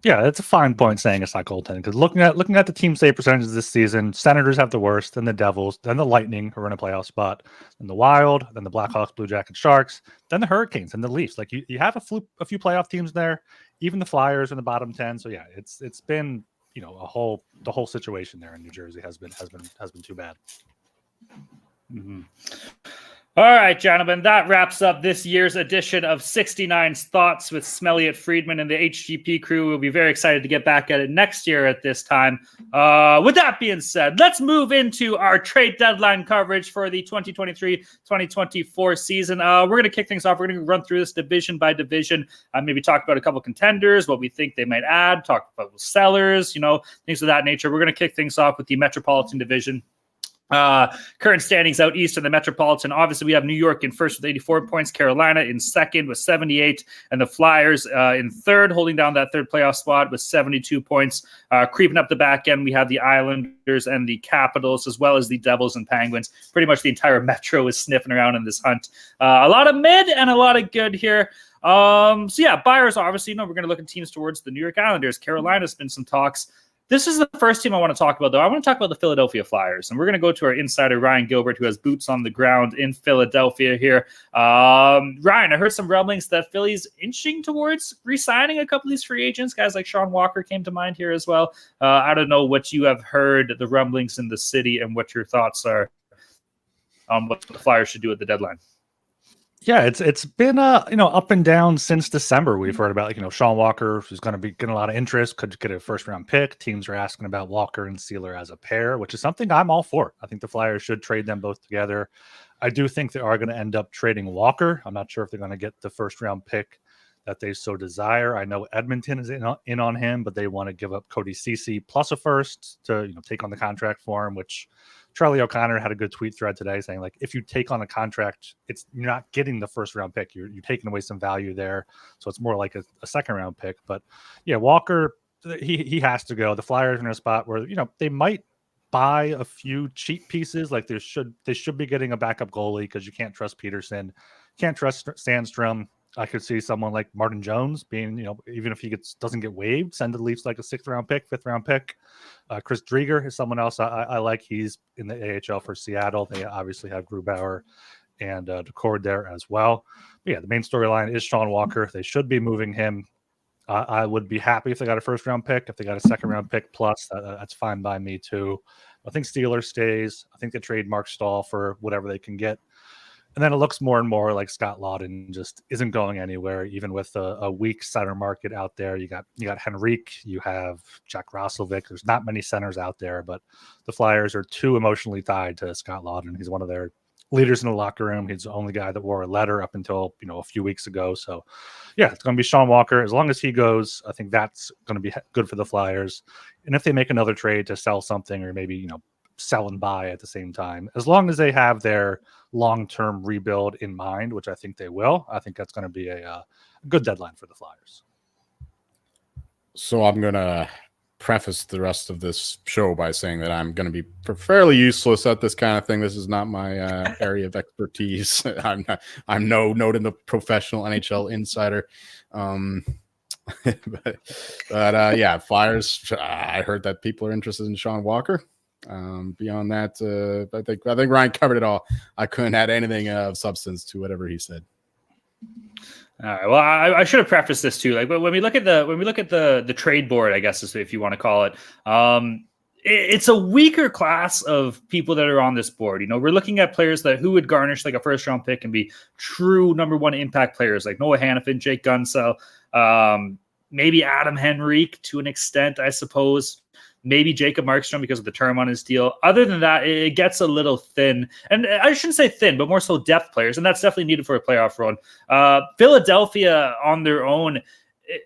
Yeah, it's a fine point saying it's not goaltending, because looking at the team save percentages this season, Senators have the worst, then the Devils, then the Lightning, who are in a playoff spot, then the Wild, then the Blackhawks, Blue Jackets, Sharks, then the Hurricanes and the Leafs. You have a few playoff teams there, even the Flyers in the bottom 10. So yeah, it's been the whole situation there in New Jersey has been too bad. Mm-hmm. All right, gentlemen, that wraps up this year's edition of 69's Thoughts with Smelliot Friedman and the HGP crew. We'll be very excited to get back at it next year at this time. With that being said, let's move into our trade deadline coverage for the 2023-2024 season. We're going to kick things off. We're going to run through this division by division, maybe talk about a couple contenders, what we think they might add, talk about sellers, things of that nature. We're going to kick things off with the Metropolitan Division. Current standings out east of the Metropolitan. Obviously, we have New York in first with 84 points, Carolina in second with 78, and the Flyers in third, holding down that third playoff spot with 72 points. Creeping up the back end, we have the Islanders and the Capitals, as well as the Devils and Penguins. Pretty much the entire Metro is sniffing around in this hunt. A lot of mid and a lot of good here. Buyers, obviously, we're going to look at teams towards the New York Islanders. Carolina's been some talks. This is the first team I want to talk about, though. I want to talk about the Philadelphia Flyers, and we're going to go to our insider, Ryan Gilbert, who has boots on the ground in Philadelphia here. Ryan, I heard some rumblings that Philly's inching towards re-signing a couple of these free agents. Guys like Sean Walker came to mind here as well. I don't know what you have heard, the rumblings in the city, and what your thoughts are on what the Flyers should do at the deadline. Yeah, it's been up and down since December. We've heard about Sean Walker, who's going to be getting a lot of interest, could get a first round pick. Teams are asking about Walker and Sealer as a pair, which is something I'm all for. I think the Flyers should trade them both together. I do think they are going to end up trading Walker. I'm not sure if they're going to get the first round pick that they so desire. I know Edmonton is in on him, but they want to give up Cody Ceci plus a first to take on the contract for him, which Charlie O'Connor had a good tweet thread today saying, like, if you take on a contract, you're not getting the first round pick. You're taking away some value there. So it's more like a second round pick. But yeah, Walker, he has to go. The Flyers are in a spot where, they might buy a few cheap pieces. Like they should be getting a backup goalie because you can't trust Peterson, can't trust Sandstrom. I could see someone like Martin Jones being, even if he doesn't get waived, send the Leafs like a 6th round pick, 5th round pick. Chris Drieger is someone else I like. He's in the AHL for Seattle. They obviously have Grubauer and Decord there as well. But yeah, the main storyline is Sean Walker. They should be moving him. I would be happy if they got a 1st round pick. If they got a 2nd round pick plus, that's fine by me too. I think Steeler stays. I think they trade Mark Stahl for whatever they can get. And then it looks more and more like Scott Laughton just isn't going anywhere, even with a weak center market out there. You got Henrique, you have Jack Roslovic. There's not many centers out there, but the Flyers are too emotionally tied to Scott Laughton. He's one of their leaders in the locker room. He's the only guy that wore a letter up until a few weeks ago. So yeah, it's going to be Sean Walker. As long as he goes, I think that's going to be good for the Flyers. And if they make another trade to sell something, or maybe sell and buy at the same time, as long as they have their long-term rebuild in mind, which I think they will, I think that's going to be a good deadline for the Flyers. So I'm going to preface the rest of this show by saying that I'm going to be fairly useless at this kind of thing. This is not my area of expertise. I'm no noted the professional NHL insider. But yeah, Flyers. I heard that people are interested in Sean Walker. Beyond that, I think Ryan covered it all. I couldn't add anything of substance to whatever he said. All right. Well, I should have prefaced this too. Like, but when we look at the trade board, I guess is if you want to call it, it's a weaker class of people that are on this board. We're looking at players who would garnish like a 1st round pick and be true number 1 impact players, like Noah Hannafin, Jake Gunsell, maybe Adam Henrique to an extent, I suppose. Maybe Jacob Markstrom because of the term on his deal. Other than that, it gets a little thin. And I shouldn't say thin, but more so depth players. And that's definitely needed for a playoff run. Philadelphia on their own,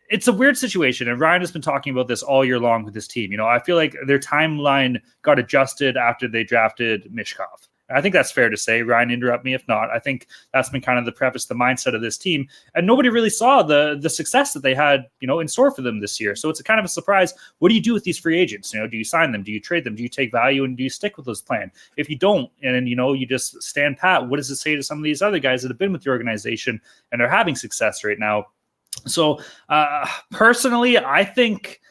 it's a weird situation. And Ryan has been talking about this all year long with his team. I feel like their timeline got adjusted after they drafted Mishkov. I think that's fair to say. Ryan, interrupt me if not. I think that's been kind of the preface, the mindset of this team. And nobody really saw the success that they had, in store for them this year. So it's a kind of a surprise. What do you do with these free agents? Do you sign them? Do you trade them? Do you take value? And do you stick with this plan? If you don't, and you just stand pat, what does it say to some of these other guys that have been with the organization and are having success right now? So personally, I think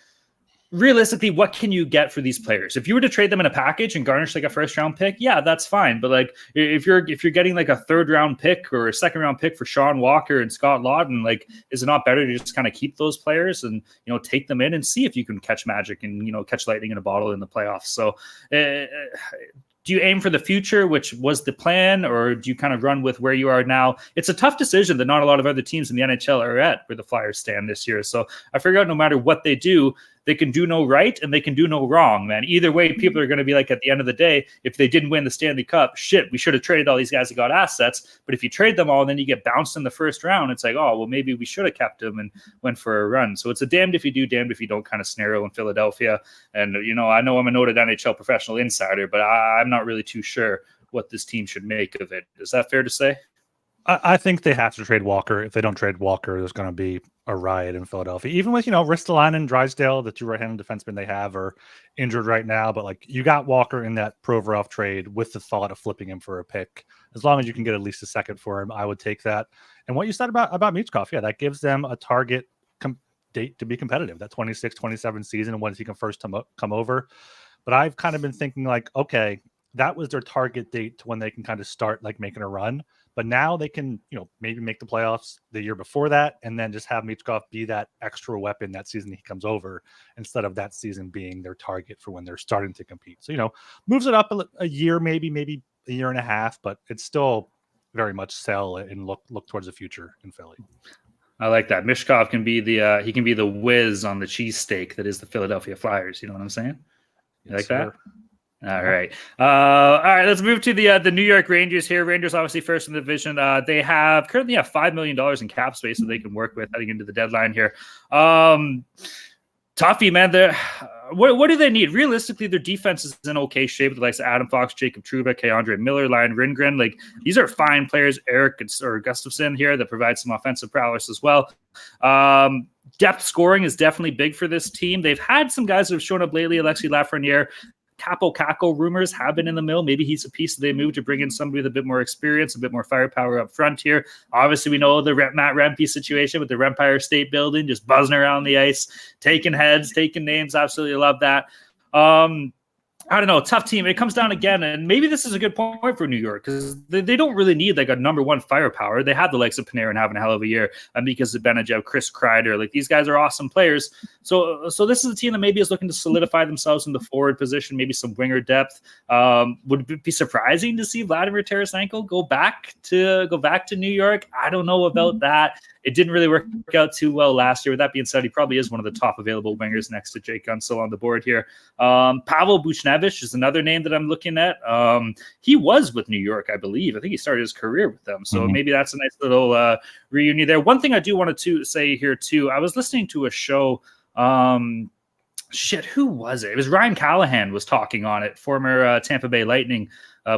realistically, what can you get for these players? If you were to trade them in a package and garnish like a first round pick, yeah, that's fine. But like if you're getting like a third round pick or a second round pick for Sean Walker and Scott Lawton, like is it not better to just kind of keep those players and take them in and see if you can catch magic and catch lightning in a bottle in the playoffs? So do you aim for the future, which was the plan, or do you kind of run with where you are now? It's a tough decision that not a lot of other teams in the NHL are at where the Flyers stand this year. So I figure out no matter what they do, they can do no right and they can do no wrong, man. Either way, people are going to be like, at the end of the day, if they didn't win the Stanley Cup, shit, we should have traded all these guys that got assets. But if you trade them all and then you get bounced in the first round, it's like, oh, well, maybe we should have kept them and went for a run. So it's a damned if you do, damned if you don't kind of scenario in Philadelphia. And, I know I'm a noted NHL professional insider, but I'm not really too sure what this team should make of it. Is that fair to say? I think they have to trade Walker. If they don't trade Walker, there's going to be a riot in Philadelphia. Even with, Ristolainen and Drysdale, the two right-handed defensemen they have, are injured right now. But, like, you got Walker in that Provorov trade with the thought of flipping him for a pick. As long as you can get at least a second for him, I would take that. And what you said about Michkov, yeah, that gives them a target date to be competitive, that 26-27 season, once he can first come over. But I've kind of been thinking, like, okay, that was their target date to when they can kind of start, like, making a run. But now they can, maybe make the playoffs the year before that and then just have Michkov be that extra weapon that season he comes over, instead of that season being their target for when they're starting to compete. So, moves it up a year, maybe a year and a half, but it's still very much sell and look towards the future in Philly. I like that. Michkov can be the whiz on the cheesesteak that is the Philadelphia Flyers. You know what I'm saying? You like that? All right. All right. Let's move to the New York Rangers here. Rangers obviously first in the division. They currently have $5 million in cap space that they can work with heading into the deadline here. Toughy, man. What do they need? Realistically, their defense is in okay shape with the likes of Adam Fox, Jacob Trouba, Keandre Miller, Lion Rindgren. Like, these are fine players. Eric or Gustafsson here that provide some offensive prowess as well. Depth scoring is definitely big for this team. They've had some guys that have shown up lately. Alexi Lafreniere. Capo Caco rumors have been in the mill. Maybe he's a piece that they move to bring in somebody with a bit more experience, a bit more firepower up front here. Obviously, we know the Matt Rempe situation with the Empire State Building, just buzzing around the ice, taking heads, taking names. Absolutely love that. I don't know, tough team. It comes down again, and maybe this is a good point for New York, because they don't really need like a number one firepower. They have the likes of Panarin having a hell of a year, and because of Zibanejad, Chris Kreider, like, these guys are awesome players. So this is a team that maybe is looking to solidify themselves in the forward position, maybe some winger depth. Would it be surprising to see Vladimir Tarasenko go back to New York? I don't know about that. It didn't really work out too well last year. With that being said, he probably is one of the top available wingers next to Jake Gunsel on the board here. Pavel Buchnevich is another name that I'm looking at. He was with New York, I believe. I think he started his career with them. So maybe that's a nice little reunion there. One thing I do want to say here, too, I was listening to a show. Who was it? It was Ryan Callahan was talking on it, former Tampa Bay Lightning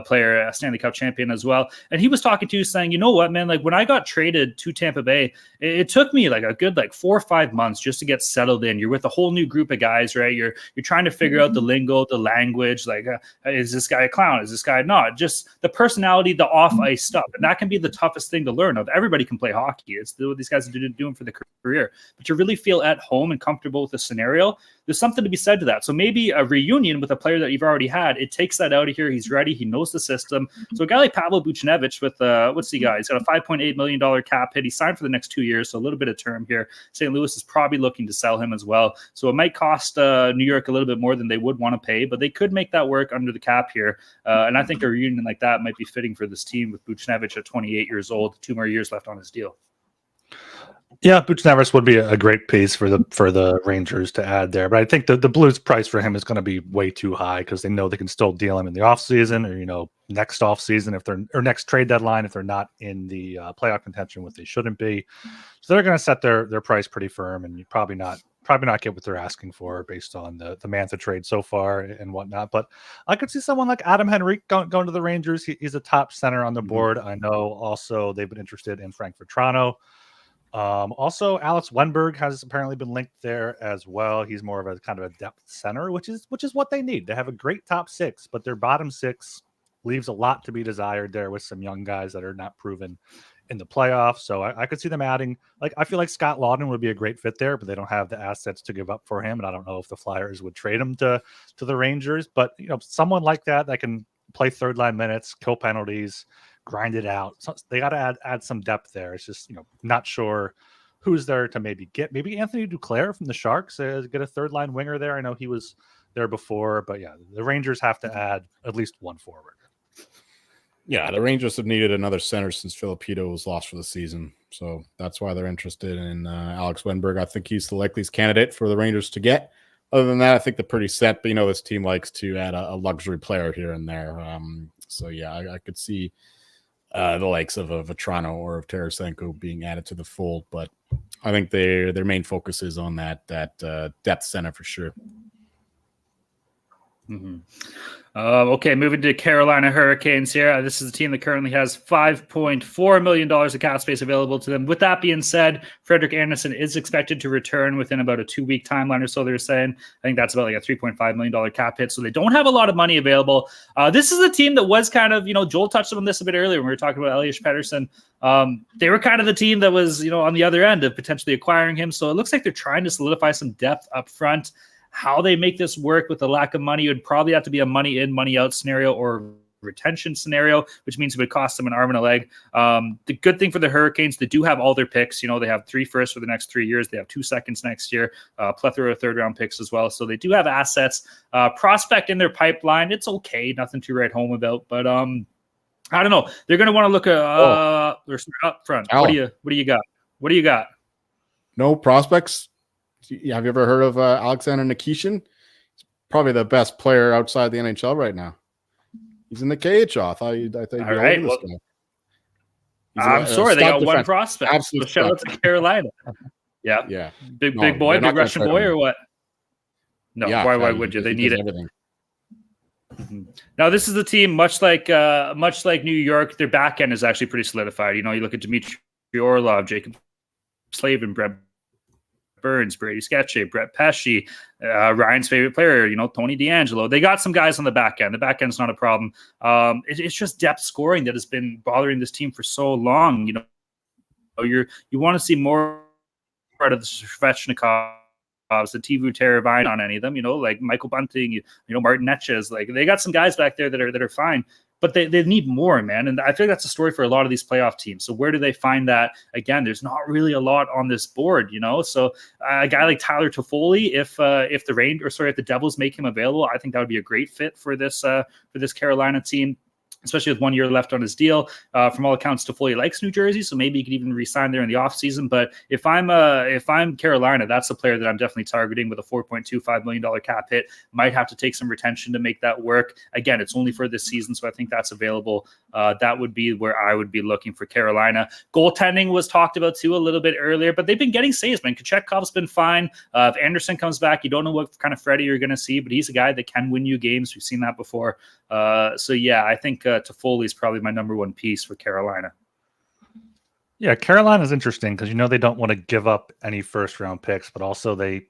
player, a Stanley Cup champion as well. And he was talking to you saying, you know what, man, like, when I got traded to Tampa Bay, it took me like a good 4 or 5 months just to get settled in. You're with a whole new group of guys, right? You're trying to figure out the lingo, the language, like, is this guy a clown? Is this guy not? Just the personality, the off ice stuff. And that can be the toughest thing to learn of. Everybody can play hockey. It's what these guys are doing for the career. But to really feel at home and comfortable with the scenario, there's something to be said to that. So maybe a reunion with a player that you've already had, it takes that out of here. He's ready. He knows the system. So a guy like Pavel Buchnevich with, what's he got? He's got a $5.8 million cap hit. He signed for the next 2 years, so a little bit of term here. St. Louis is probably looking to sell him as well. So it might cost New York a little bit more than they would want to pay, but they could make that work under the cap here. And I think a reunion like that might be fitting for this team with Buchnevich at 28 years old, 2 more years left on his deal. Yeah, Buchnevich would be a great piece for the Rangers to add there. But I think the Blues price for him is going to be way too high, because they know they can still deal him in the offseason, or next offseason or next trade deadline if they're not in the playoff contention, which they shouldn't be. So they're going to set their price pretty firm, and you probably not get what they're asking for based on the Mantha trade so far and whatnot. But I could see someone like Adam Henrique going to the Rangers. He's a top center on the board. I know also they've been interested in Frank Vetrano. Also, Alex Wenberg has apparently been linked there as well. He's more of a kind of a depth center, which is what they need. They have a great top six, but their bottom six leaves a lot to be desired there with some young guys that are not proven in the playoffs. So I could see them adding, like, I feel like Scott Laughton would be a great fit there, but they don't have the assets to give up for him. And I don't know if the Flyers would trade him to the Rangers, but someone like that can play third line minutes, kill penalties, grind it out. So they got to add some depth there. It's just, not sure who's there to maybe Anthony Duclair from the Sharks, get a third line winger there. I know he was there before, but yeah, the Rangers have to add at least one forward. Yeah, the Rangers have needed another center since Filipino was lost for the season. So that's why they're interested in Alex Wenberg. I think he's the likeliest candidate for the Rangers to get. Other than that, I think they're pretty set. But, this team likes to add a luxury player here and there. So, yeah, I could see the likes of a Toronto or of Tarasenko being added to the fold. But I think their main focus is on that depth center for sure. Mm-hmm. Okay, moving to Carolina Hurricanes here. This is a team that currently has $5.4 million of cap space available to them. With that being said, Frederik Andersen is expected to return within about a 2-week timeline or so, they're saying. I think that's about like a $3.5 million cap hit, so they don't have a lot of money available. This is a team that was kind of, Joel touched on this a bit earlier when we were talking about Elias Pettersson. They were kind of the team that was, on the other end of potentially acquiring him, so it looks like they're trying to solidify some depth up front. How they make this work with the lack of money would probably have to be a money in, money out scenario or retention scenario, which means it would cost them an arm and a leg. The good thing for the Hurricanes, they do have all their picks. They have 3 firsts for the next 3 years. They have 2 seconds next year, plethora of third-round picks as well. So they do have assets. Prospect in their pipeline, it's okay. Nothing to write home about. But I don't know. They're going to want to look up front. Talon. What do you got? What do you got? No prospects? Have you ever heard of Alexander Nikishin? He's probably the best player outside the NHL right now. He's in the KHL. I thought you'd be all right. Well, I'm sorry, they got one prospect. Absolutely. So shout out to Carolina. Yeah. Big boy, big Russian boy, or what? No, yeah, why would you? They need it. Mm-hmm. Now, this is the team, much like New York, their back end is actually pretty solidified. You look at Dmitry Orlov, Jacob Slavin, Brett Burns, Brady Sketchy, Brett Pesce, Ryan's favorite player, Tony DeAngelo. They got some guys on the back end. The back end's not a problem. It's just depth scoring that has been bothering this team for so long. You want to see more out of the Svechnikovs, the Teuvo Teravainen on any of them, like Michael Bunting, Martin Netches. Like, they got some guys back there that are fine. But they need more, man. And I feel like that's a story for a lot of these playoff teams. So where do they find that? Again, there's not really a lot on this board, So a guy like Tyler Toffoli, if the Devils make him available, I think that would be a great fit for this Carolina team, especially with 1 year left on his deal. From all accounts, Toffoli likes New Jersey, so maybe he could even re-sign there in the offseason. But if I'm Carolina, that's a player that I'm definitely targeting with a $4.25 million cap hit. Might have to take some retention to make that work. Again, it's only for this season, so I think that's available. That would be where I would be looking for Carolina. Goaltending was talked about too a little bit earlier, but they've been getting saves, man. Kochetkov been fine. If Anderson comes back, you don't know what kind of Freddie you're going to see, but he's a guy that can win you games. We've seen that before. So yeah, I think Toffoli is probably my number one piece for Carolina. Yeah, Carolina is interesting because they don't want to give up any first round picks, but also they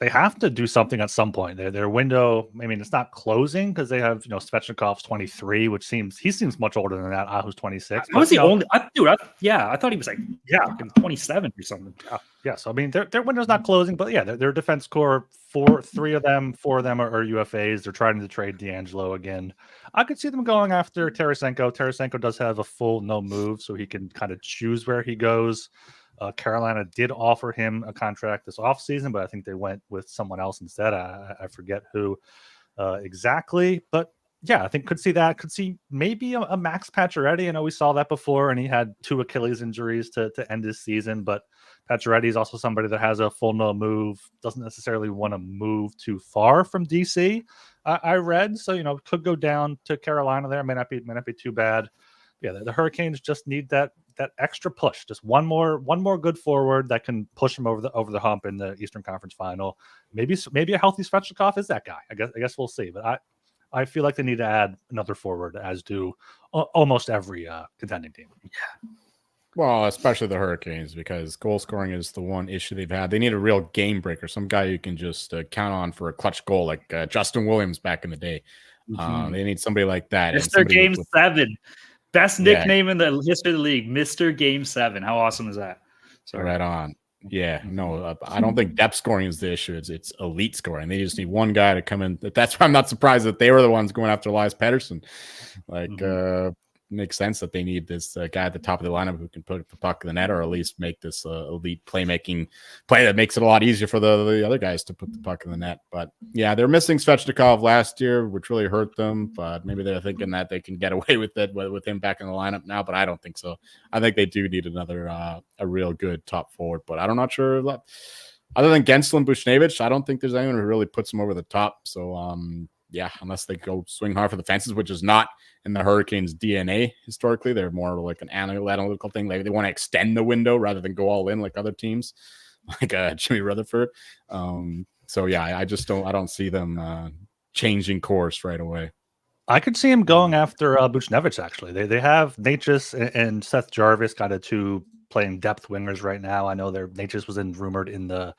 have to do something at some point. Their window, it's not closing because they have Svechnikov's 23, which he seems much older than that. Ahu's 26. I was the only I thought he was like 27 or something. Yeah, so their window's not closing, but yeah, their defense core, 4 of them are UFAs. They're trying to trade DeAngelo again. I could see them going after Tarasenko. Tarasenko does have a full no move, so he can kind of choose where he goes. Carolina did offer him a contract this offseason, but I think they went with someone else instead. I forget who exactly, but yeah, I think could see maybe a Max Pacioretty. I know we saw that before, and he had 2 Achilles injuries to end his season, but Pacioretty is also somebody that has a full no move, doesn't necessarily want to move too far from DC. I read, so could go down to Carolina there. May not be too bad. Yeah, the Hurricanes just need that extra push, just one more good forward that can push them over the hump in the Eastern Conference Final. Maybe a healthy Svechnikov is that guy. I guess we'll see. But I feel like they need to add another forward, as do almost every contending team. Yeah. Well, especially the Hurricanes, because goal scoring is the one issue they've had. They need a real game breaker, some guy you can just count on for a clutch goal, like Justin Williams back in the day. They need somebody like that. It's their game 7. Best nickname in the history of the league, Mr. Game 7. How awesome is that? Sorry. Right on. Yeah, no, I don't think depth scoring is the issue. It's elite scoring. They just need one guy to come in. That's why I'm not surprised that they were the ones going after Elias Pettersson. Makes sense that they need this guy at the top of the lineup who can put the puck in the net, or at least make this elite playmaking play that makes it a lot easier for the other guys to put the puck in the net. But yeah, they're missing Svechnikov last year, which really hurt them. But maybe they're thinking that they can get away with it with him back in the lineup now. But I don't think so. I think they do need another a real good top forward. But I'm not sure. Other than Gensel and Buchnevich, I don't think there's anyone who really puts them over the top. So yeah, unless they go swing hard for the fences, which is not in the Hurricanes' DNA historically. They're more like an analytical thing. Like they want to extend the window rather than go all in like other teams, like Jimmy Rutherford. So yeah, I don't see them changing course right away. I could see him going after Buchnevich, actually. They have Natchez and Seth Jarvis, kind of two playing depth wingers right now. I know Natchez was rumored in the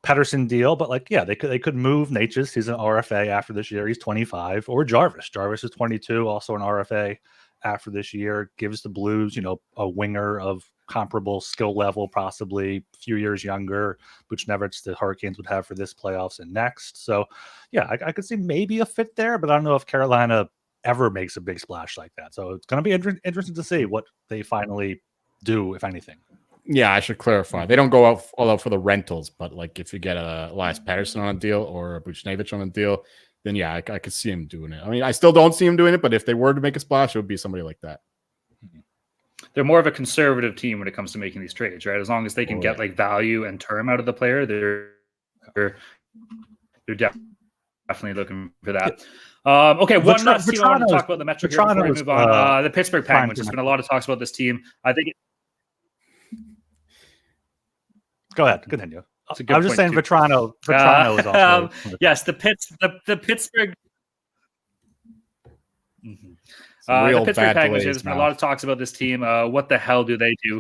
Pettersson deal, but they could move Natchez. He's an RFA after this year. He's 25, or Jarvis. Jarvis is 22, also an RFA after this year. Gives the Blues, a winger of comparable skill level, possibly a few years younger. Buchnevich, the Hurricanes would have for this playoffs and next. So, yeah, I could see maybe a fit there, but I don't know if Carolina ever makes a big splash like that. So it's going to be interesting to see what they finally do, if anything. Yeah, I should clarify. They don't go all out for the rentals, but like if you get a Elias Pettersson on a deal or a Buchnevich on a deal, then yeah, I could see him doing it. I mean, I still don't see him doing it, but if they were to make a splash, it would be somebody like that. They're more of a conservative team when it comes to making these trades, right? As long as they can get like value and term out of the player, they're definitely looking for that. Okay, one last team I want to talk about the Metro here before we move on. The Pittsburgh Penguins. There's been a lot of talks about this team. I think Go ahead, continue. I was just saying Vetrano is also yes, the Pittsburgh. Mm-hmm. The Pittsburgh Penguins. There's been a lot of talks about this team. What the hell do they do?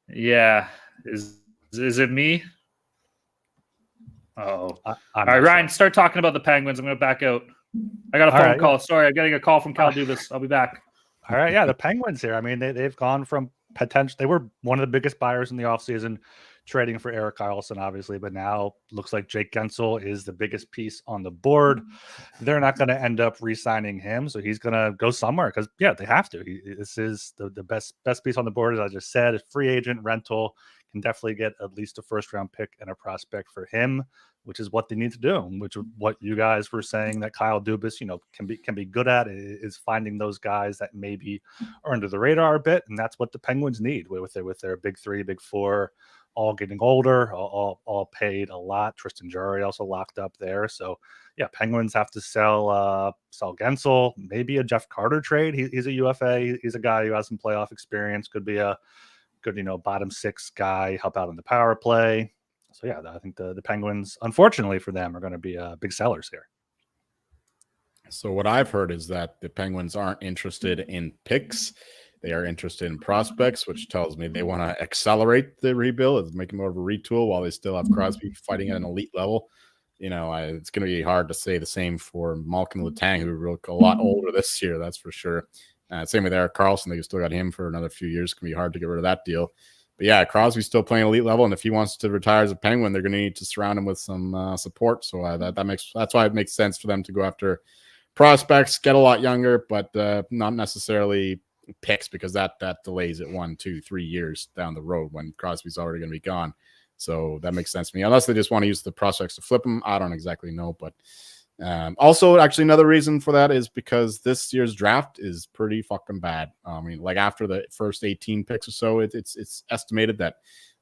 Yeah, is it me? Oh, all right, Ryan, start talking about the Penguins. I'm going to back out. I got a phone call. Sorry, I'm getting a call from Cal Dubas. I'll be back. All right, yeah, the Penguins here. I mean, they've gone from potential. They were one of the biggest buyers in the offseason, trading for Erik Karlsson, obviously, but now looks like Jake Gensel is the biggest piece on the board. They're not going to end up re-signing him, so he's going to go somewhere because, yeah, they have to. This is the best piece on the board, as I just said. A free agent rental, can definitely get at least a first-round pick and a prospect for him, which is what they need to do, which is what you guys were saying that Kyle Dubas, can be good at, is finding those guys that maybe are under the radar a bit, and that's what the Penguins need with their big three, big four, all getting older, all paid a lot. Tristan Jarry also locked up there. So, yeah, Penguins have to sell Gensel, maybe a Jeff Carter trade. He's a UFA. He's a guy who has some playoff experience, could be a good, bottom six guy, help out on the power play. So, yeah, I think the Penguins, unfortunately for them, are going to be big sellers here. So what I've heard is that the Penguins aren't interested in picks. They are interested in prospects, which tells me they want to accelerate the rebuild, make more of a retool while they still have Crosby fighting at an elite level. It's going to be hard to say the same for Malkin Letang, who look a lot older this year, that's for sure. Same with Erik Karlsson. They still got him for another few years. It's going to be hard to get rid of that deal. But yeah, Crosby's still playing elite level, and if he wants to retire as a Penguin, they're going to need to surround him with some support. So that's why it makes sense for them to go after prospects, get a lot younger, but not necessarily picks, because that delays it 1, 2, 3 years down the road when Crosby's already going to be gone. So that makes sense to me, unless they just want to use the prospects to flip them. I don't exactly know, but also actually another reason for that is because this year's draft is pretty fucking bad. I mean, like after the first 18 picks or so, it's estimated that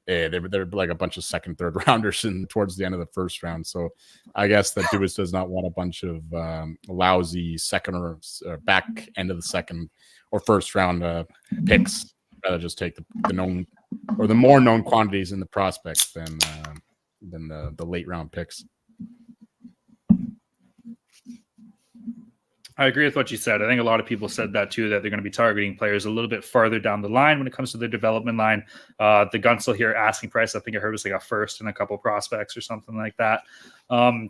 they're like a bunch of second, third rounders towards the end of the first round. So I guess that Dubas does not want a bunch of lousy second or back end of the second or first round picks. Rather just take the known or the more known quantities in the prospects than the late round picks. I agree with what you said. I think a lot of people said that too, that they're going to be targeting players a little bit farther down the line when it comes to their development line. The Gunsel here asking price, I think I heard was like a first and a couple prospects or something like that. So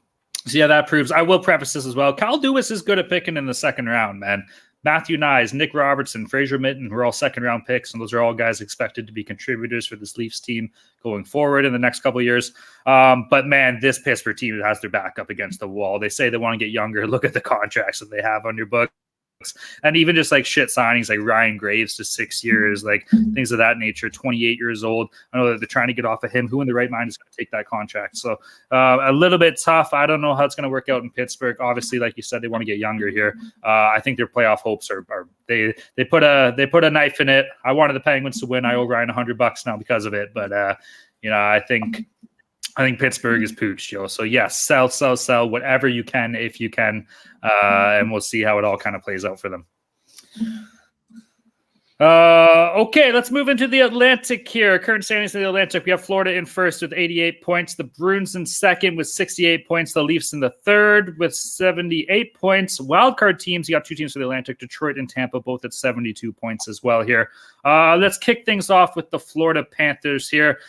yeah, that proves. I will preface this as well. Kyle Dubas is good at picking in the second round, man. Matthew Nyes, Nick Robertson, Fraser Mitten, who are all second-round picks, and those are all guys expected to be contributors for this Leafs team going forward in the next couple of years. But, man, this Pittsburgh team has their back up against the wall. They say they want to get younger. Look at the contracts that they have on your books. And even just like shit signings like Ryan Graves to 6 years, like things of that nature, 28 years old. I know that they're trying to get off of him. Who in the right mind is going to take that contract? So a little bit tough. I don't know how it's going to work out in Pittsburgh. Obviously, like you said, they want to get younger here. I think their playoff hopes are they put a knife in it. I wanted the Penguins to win. I owe Ryan $100 now because of it. But I think Pittsburgh is pooched, Joe. So yes, sell whatever you can if you can, and we'll see how it all kind of plays out for them. Okay, let's move into the Atlantic here. Current standings in the Atlantic. We have Florida in first with 88 points. The Bruins in second with 68 points. The Leafs in the third with 78 points. Wildcard teams, you got two teams for the Atlantic, Detroit and Tampa, both at 72 points as well here. Let's kick things off with the Florida Panthers here.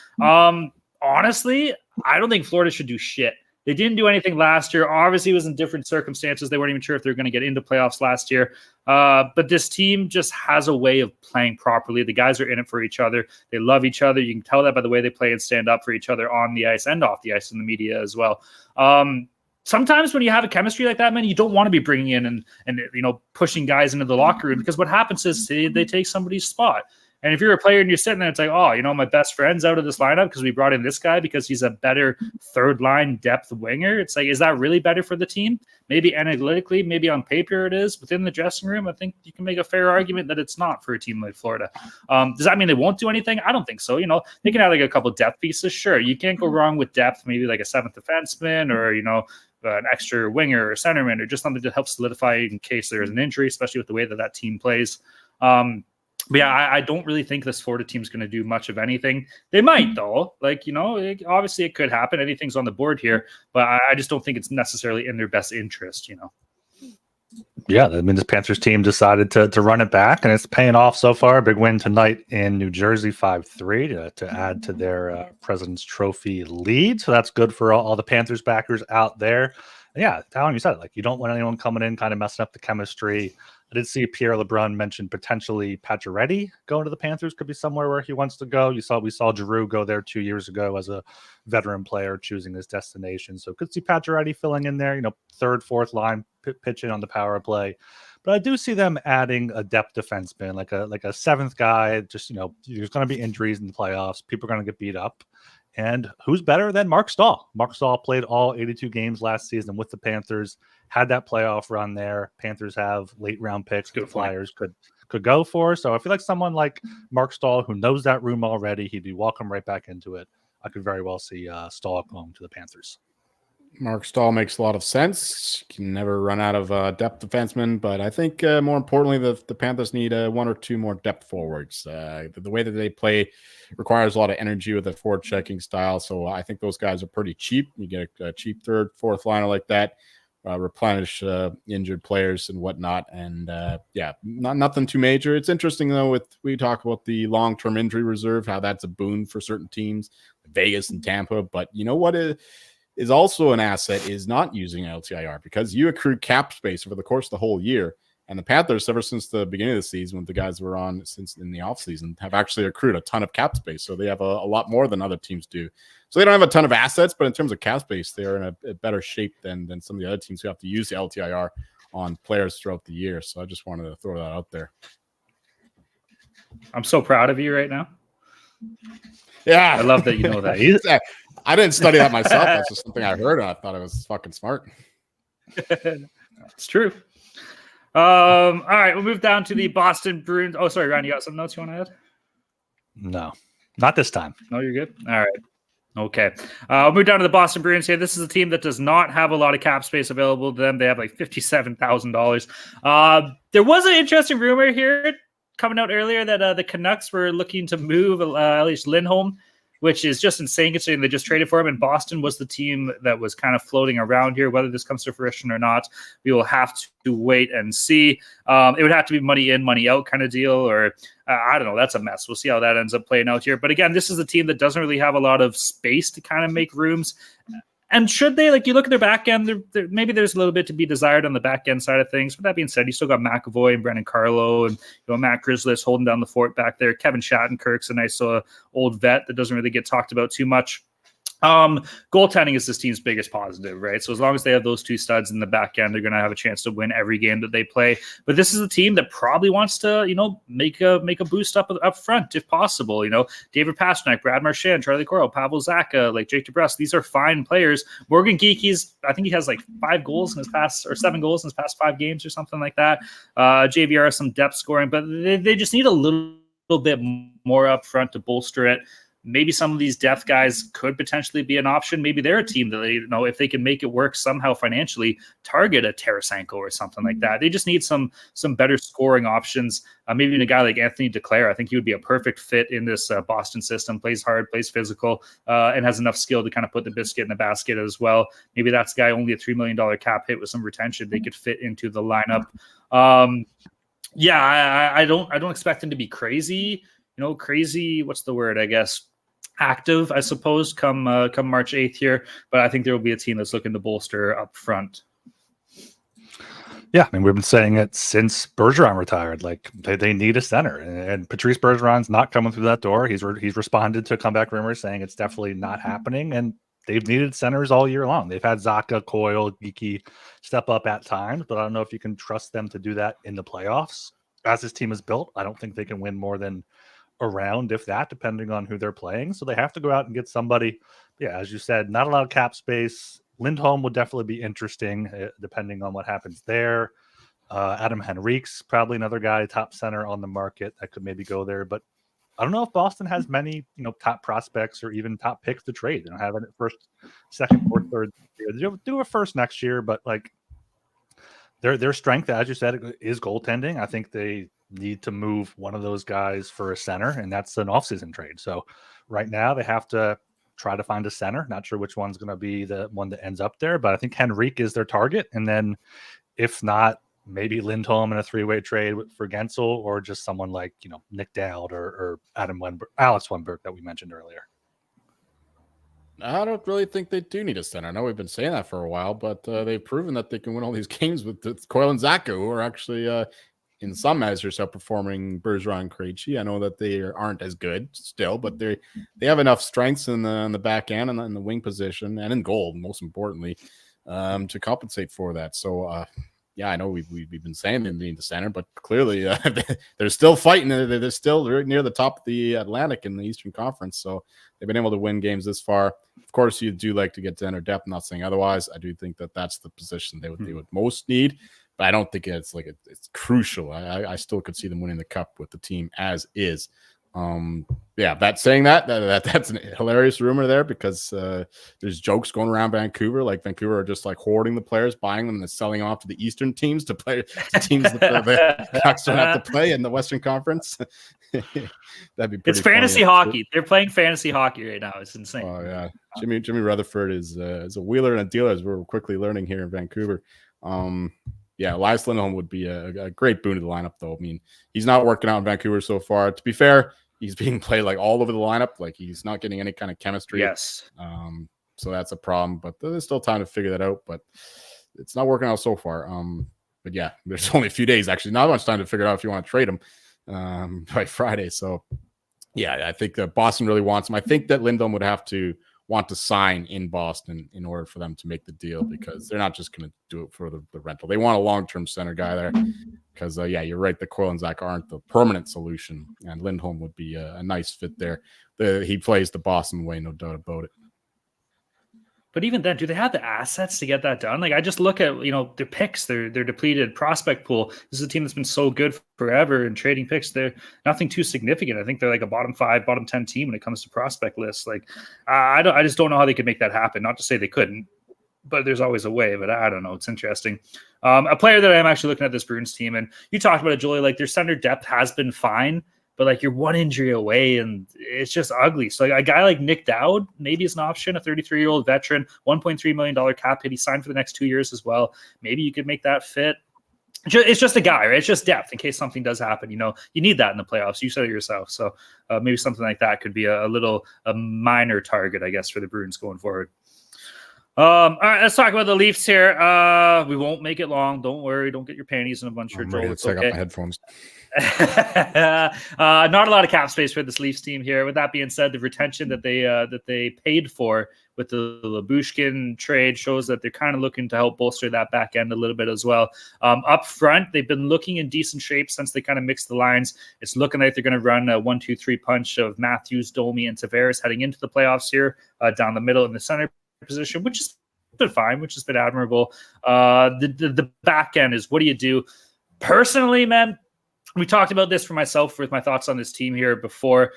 Honestly, I don't think Florida should do shit. They didn't do anything last year. Obviously, it was in different circumstances. They weren't even sure if they were going to get into playoffs last year. But this team just has a way of playing properly. The guys are in it for each other. They love each other. You can tell that by the way they play and stand up for each other on the ice and off the ice in the media as well. Sometimes when you have a chemistry like that, man, you don't want to be bringing in and pushing guys into the locker room, because what happens is they take somebody's spot. And if you're a player and you're sitting there, it's like, my best friend's out of this lineup because we brought in this guy because he's a better third line depth winger. It's like, is that really better for the team? Maybe analytically, maybe on paper it is. Within the dressing room, I think you can make a fair argument that it's not for a team like Florida. Does that mean they won't do anything? I don't think so. They can have like a couple depth pieces. Sure, you can't go wrong with depth, maybe like a seventh defenseman or, an extra winger or centerman or just something to help solidify in case there's an injury, especially with the way that team plays. But yeah, I don't really think this Florida team's going to do much of anything. They might, though. Obviously it could happen. Anything's on the board here. But I just don't think it's necessarily in their best interest, Yeah, I mean, this Panthers team decided to run it back, and it's paying off so far. Big win tonight in New Jersey, 5-3, to add to their President's Trophy lead. So that's good for all the Panthers backers out there. And yeah, Talon, you said it. You don't want anyone coming in kind of messing up the chemistry. I did see Pierre LeBrun mention potentially Pacioretty going to the Panthers. Could be somewhere where he wants to go. We saw Giroux go there 2 years ago as a veteran player choosing his destination. So could see Pacioretty filling in there, third, fourth line, pitching on the power play. But I do see them adding a depth defenseman, like a seventh guy. Just, there's going to be injuries in the playoffs. People are going to get beat up. And who's better than Mark Stahl? Mark Stahl played all 82 games last season with the Panthers, had that playoff run there. Panthers have late round picks the Flyers could go for. So I feel like someone like Mark Stahl, who knows that room already, he'd be welcome right back into it. I could very well see Stahl going to the Panthers. Mark Stahl makes a lot of sense. Can never run out of depth defensemen, but I think more importantly, the Panthers need one or two more depth forwards. The way that they play requires a lot of energy with a forward checking style, so I think those guys are pretty cheap. You get a cheap third, fourth liner like that, replenish injured players and whatnot, and nothing too major. It's interesting though, we talk about the long-term injury reserve, how that's a boon for certain teams, Vegas and Tampa, but you know what is also an asset is not using LTIR, because you accrue cap space over the course of the whole year. And the Panthers, ever since the beginning of the season, when the guys were on since in the offseason, have actually accrued a ton of cap space. So they have a lot more than other teams do. So they don't have a ton of assets, but in terms of cap space, they're in a better shape than some of the other teams who have to use the LTIR on players throughout the year. So I just wanted to throw that out there. I'm so proud of you right now. Yeah. I love that you know that. I didn't study that myself. That's just something I heard. And I thought it was fucking smart. It's true. All right, we'll move down to the Boston Bruins. Oh, sorry, Ryan, you got some notes you want to add? No, not this time. No, you're good. All right. Okay. We'll move down to the Boston Bruins here. This is a team that does not have a lot of cap space available to them. They have like $57,000. There was an interesting rumor here coming out earlier that the Canucks were looking to move at least Lindholm, which is just insane considering they just traded for him. And Boston was the team that was kind of floating around here. Whether this comes to fruition or not, we will have to wait and see. It would have to be money in, money out kind of deal, or I don't know. That's a mess. We'll see how that ends up playing out here. But again, this is a team that doesn't really have a lot of space to kind of make rooms. And should they, like, you look at their back end, maybe there's a little bit to be desired on the back end side of things. But that being said, you still got McAvoy and Brendan Carlo and Matt Grizzlis holding down the fort back there. Kevin Shattenkirk's a nice old vet that doesn't really get talked about too much. Goaltending is this team's biggest positive, right? So as long as they have those two studs in the back end, they're going to have a chance to win every game that they play. But this is a team that probably wants to, make a boost up front if possible. David Pastrnak, Brad Marchand, Charlie Coyle, Pavel Zacha, like Jake DeBrusk. These are fine players. Morgan Geeky's, I think he has like 7 goals in his past 5 games or something like that. JVR has some depth scoring, but they just need a little bit more up front to bolster it. Maybe some of these depth guys could potentially be an option. Maybe they're a team that if they can make it work somehow financially, target a Tarasenko or something like that. They just need some better scoring options. Maybe even a guy like Anthony Duclair. I think he would be a perfect fit in this Boston system. Plays hard, plays physical, and has enough skill to kind of put the biscuit in the basket as well. Maybe that's a guy only a $3 million cap hit with some retention. They could fit into the lineup. I don't expect him to be crazy. Crazy. What's the word? I guess. Active, I suppose, come March 8th here, but I think there will be a team that's looking to bolster up front. Yeah, I mean, we've been saying it since Bergeron retired. Like they need a center, and Patrice Bergeron's not coming through that door. He's responded to comeback rumors saying it's definitely not happening, and they've needed centers all year long. They've had Zacha, Coyle, Geeky step up at times, but I don't know if you can trust them to do that in the playoffs. As this team is built, I don't think they can win more than around, if that, depending on who they're playing. So they have to go out and get somebody. Yeah, as you said, not a lot of cap space. Lindholm would definitely be interesting, depending on what happens there. Adam Henrique's probably another guy, top center on the market that could maybe go there. But I don't know if Boston has many, top prospects or even top picks to trade. They don't have it at first, second, or third. They'll do a first next year, but like their strength, as you said, is goaltending. I think they need to move one of those guys for a center, and that's an offseason trade. So right now they have to try to find a center. Not sure which one's going to be the one that ends up there, but I think Henrique is their target. And then if not, maybe Lindholm in a 3-way trade for Gensel, or just someone like, Nick Dowd or Alex Wenberg that we mentioned earlier. I don't really think they do need a center. I know we've been saying that for a while, but they've proven that they can win all these games with Coyle and Zacha, who are actually in some measures outperforming Bergeron and Krejci. I know that they aren't as good still, but they have enough strengths in the back end and in the wing position and in goal, most importantly, to compensate for that. So, I know we've been saying they need the center, but clearly they're still fighting. They're still near the top of the Atlantic in the Eastern Conference, so they've been able to win games this far. Of course, you do like to get to center depth. I'm not saying otherwise. I do think that that's the position they would most need. But I don't think it's crucial. I still could see them winning the cup with the team as is. That's a hilarious rumor there, because there's jokes going around Vancouver. Like Vancouver are just like hoarding the players, buying them, and then selling off to the Eastern teams to play to teams that the Canucks don't have to play in the Western Conference. That'd be pretty. It's fantasy hockey. They're playing fantasy hockey right now. It's insane. Oh yeah, Jimmy Rutherford is a wheeler and a dealer, as we're quickly learning here in Vancouver. Elias Lindholm would be a great boon to the lineup, though. I mean, he's not working out in Vancouver so far. To be fair, he's being played like all over the lineup. Like he's not getting any kind of chemistry. Yes. So that's a problem, but there's still time to figure that out. But it's not working out so far. But yeah, there's only a few days, actually. Not much time to figure out if you want to trade him by Friday. So yeah, I think that Boston really wants him. I think that Lindholm would have to want to sign in Boston in order for them to make the deal, because they're not just going to do it for the rental. They want a long-term center guy there, because you're right. The Coyle and Zacha aren't the permanent solution, and Lindholm would be a nice fit there. He plays the Boston way, no doubt about it. But even then, do they have the assets to get that done? Like, I just look at, their picks, their depleted prospect pool. This is a team that's been so good forever in trading picks. They're nothing too significant. I think they're like a bottom 5, bottom 10 team when it comes to prospect lists. Like, I just don't know how they could make that happen. Not to say they couldn't, but there's always a way. But I don't know. It's interesting. A player that I'm actually looking at this Bruins team, and you talked about it, Joey, like their center depth has been fine, but like you're one injury away and it's just ugly. So like a guy like Nick Dowd maybe is an option, a 33-year-old veteran, $1.3 million cap hit. He signed for the next 2 years as well. Maybe you could make that fit. It's just a guy, right? It's just depth in case something does happen. You need that in the playoffs. You said it yourself. So maybe something like that could be a minor target, I guess, for the Bruins going forward. All right, let's talk about the Leafs here. We won't make it long. Don't worry. Don't get your panties in a bunch. I'm ready to take off my headphones. Not a lot of cap space for this Leafs team here. With that being said, the retention that they paid for with the Lyubushkin trade shows that they're kind of looking to help bolster that back end a little bit as well. Up front, they've been looking in decent shape since they kind of mixed the lines. It's looking like they're going to run a 1-2-3 punch of Matthews, Domi, and Tavares heading into the playoffs here, down the middle in the center position, which has been fine, which has been admirable. The back end is, what do you do? Personally, man, we talked about this for myself with my thoughts on this team here before.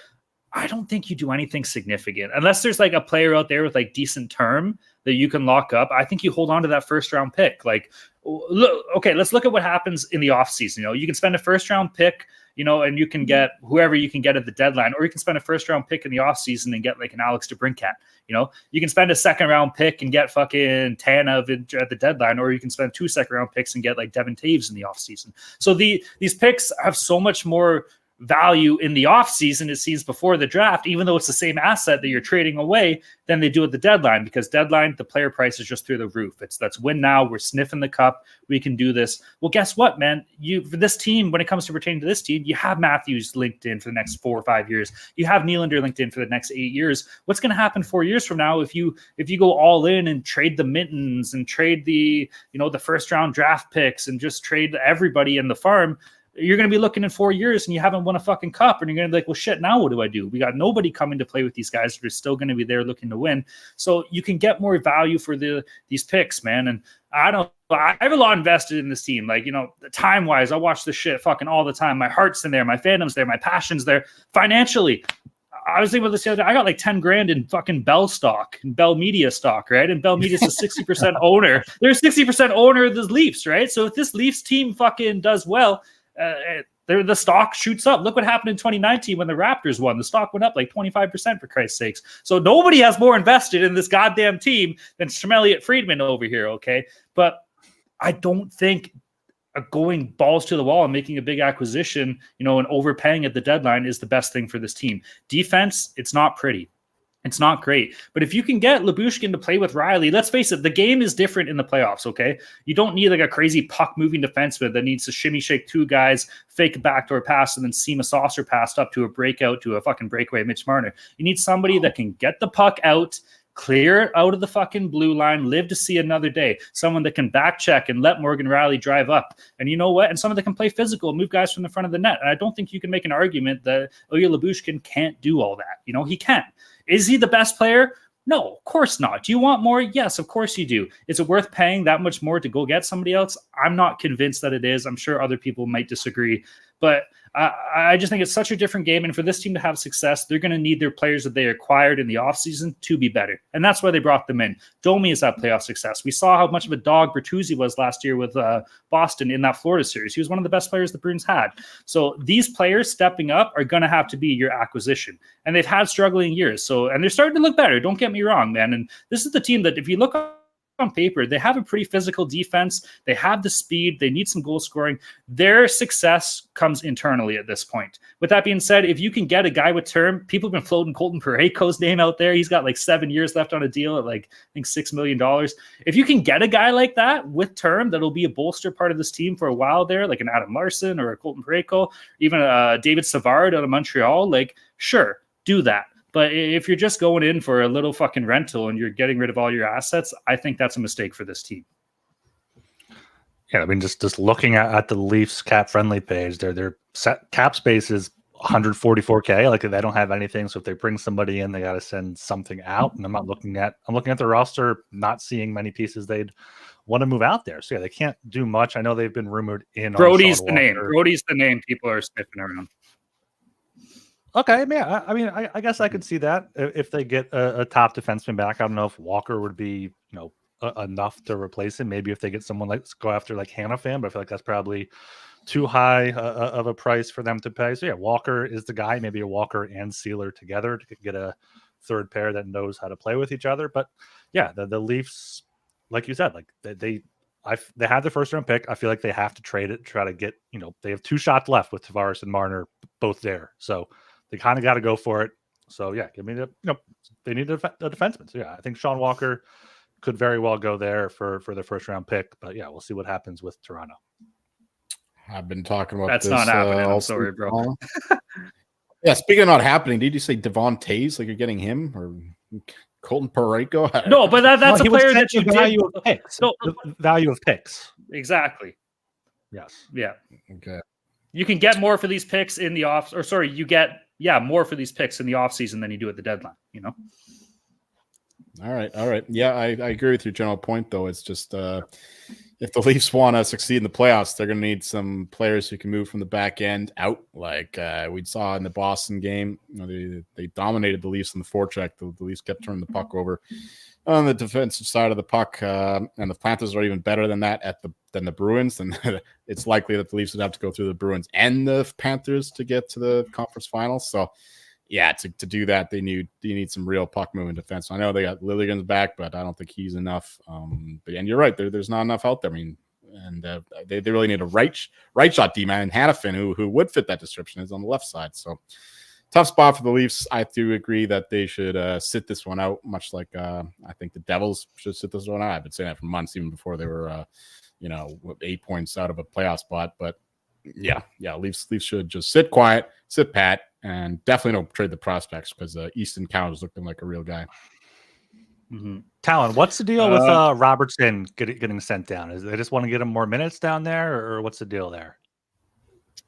I don't think you do anything significant unless there's like a player out there with like decent term that you can lock up. I think you hold on to that first round pick. Like, look, okay, let's look at what happens in the offseason. You know, you can spend a first round pick, you know, and you can get whoever you can get at the deadline, or you can spend a first round pick in the offseason and get like an Alex DeBrincat. You know, you can spend a second round pick and get fucking Tana at the deadline, or you can spend 2 second round picks and get like Devin Taves in the offseason. So these picks have so much more value in the offseason, it seems, before the draft, even though it's the same asset that you're trading away, than they do at the deadline, because deadline, the player price is just through the roof. Let's win now. We're sniffing the cup. We can do this. Well, guess what, man? For this team, when it comes to pertaining to this team, you have Matthews linked in for the next 4 or 5 years. You have Nylander linked in for the next 8 years. What's going to happen 4 years from now if you go all in and trade the Mittens and trade the first round draft picks and just trade everybody in the farm? You're going to be looking in 4 years and you haven't won a fucking cup, and you're going to be like, well, shit, now what do I do? We got nobody coming to play with these guys. They're still going to be there looking to win. So you can get more value for these picks, man. And I have a lot invested in this team. Like, you know, time wise, I watch this shit fucking all the time. My heart's in there. My fandom's there. My passion's there. Financially, I was thinking about this the other day. I got like 10 grand in fucking Bell stock, and Bell Media stock, right? And Bell Media's a 60% owner. They're a 60% owner of the Leafs, right? So if this Leafs team fucking does well, the stock shoots up. Look what happened in 2019 when the Raptors won. The stock went up like 25%, for Christ's sakes. So nobody has more invested in this goddamn team than Elliott Friedman over here, okay? But I don't think going balls to the wall and making a big acquisition, you know, and overpaying at the deadline is the best thing for this team. Defense, it's not pretty. It's not great. But if you can get Lyubushkin to play with Riley, let's face it, the game is different in the playoffs, okay? You don't need like a crazy puck-moving defenseman that needs to shimmy shake 2 guys, fake a backdoor pass, and then seam a saucer pass up to a breakout to a fucking breakaway Mitch Marner. You need somebody that can get the puck out, clear it out of the fucking blue line, live to see another day. Someone that can back check and let Morgan Riley drive up. And you know what? And someone that can play physical, move guys from the front of the net. And I don't think you can make an argument that Ilya Lyubushkin can't do all that. You know, he can. Is he the best player? No, of course not. Do you want more? Yes, of course you do. Is it worth paying that much more to go get somebody else? I'm not convinced that it is. I'm sure other people might disagree. But I just think it's such a different game. And for this team to have success, they're going to need their players that they acquired in the offseason to be better. And that's why they brought them in. Domi is that playoff success. We saw how much of a dog Bertuzzi was last year with Boston in that Florida series. He was one of the best players the Bruins had. So these players stepping up are going to have to be your acquisition. And they've had struggling years. And they're starting to look better. Don't get me wrong, man. And this is the team that if you look on paper, they have a pretty physical defense. They have the speed. They need some goal scoring. Their success comes internally at this point. With that being said, if you can get a guy with term, people have been floating Colton Parayko's name out there. He's got like 7 years left on a deal at like, I think $6 million. If you can get a guy like that with term, that'll be a bolster part of this team for a while there, like an Adam Larson or a Colton Parayko, even a David Savard out of Montreal, like, sure, do that. But if you're just going in for a little fucking rental and you're getting rid of all your assets, I think that's a mistake for this team. Yeah, I mean, just looking at the Leafs cap-friendly page, their set cap space is 144K. Like, they don't have anything. So if they bring somebody in, they got to send something out. And I'm looking at the roster, not seeing many pieces they'd want to move out there. So yeah, they can't do much. I know they've been rumored in. Brody's the name. Brody's the name people are sniffing around. Okay, yeah. I guess I could see that if they get a top defenseman back. I don't know if Walker would be, enough to replace him. Maybe if they get someone like go after like Hanifan, but I feel like that's probably too high of a price for them to pay. So yeah, Walker is the guy. Maybe a Walker and Sealer together to get a third pair that knows how to play with each other. But yeah, the Leafs, like you said, like they had the first round pick. I feel like they have to trade it, try to get, they have 2 shots left with Tavares and Marner both there. So they kind of got to go for it. So yeah, give me they need a defenseman. So yeah, I think Sean Walker could very well go there for their first round pick. But yeah, we'll see what happens with Toronto. I've been talking about That's this. Not happening. I'm sorry, bro. Yeah, speaking of not happening, did you say Devon Tays? Like you're getting him or Colton Parayko? No, but that's a player that you value of picks. No, the value of picks. Exactly. Yes. Yeah. Okay. You can get more for these picks in the off, or sorry, you get more for these picks in the off season than you do at the deadline. You know. All right. Yeah, I agree with your general point, though. It's just if the Leafs want to succeed in the playoffs, they're going to need some players who can move from the back end out. Like we saw in the Boston game, they dominated the Leafs in the forecheck. The Leafs kept turning the puck over on the defensive side of the puck, and the Panthers are even better than that than the Bruins. And it's likely that the Leafs would have to go through the Bruins and the Panthers to get to the conference finals. So. Yeah, to do that, you need some real puck moving defense. I know they got Lilligan's back, but I don't think he's enough. And you're right, there's not enough out there. I mean, and they really need a right shot D-man. And Hannafin, who would fit that description, is on the left side. So tough spot for the Leafs. I do agree that they should sit this one out, much like I think the Devils should sit this one out. I've been saying that for months, even before they were 8 points out of a playoff spot. But yeah, Leafs should just sit quiet, sit pat. And definitely don't trade the prospects because Easton Count is looking like a real guy. Mm-hmm. Talon, what's the deal with Robertson getting sent down? Is they just want to get him more minutes down there, or what's the deal there?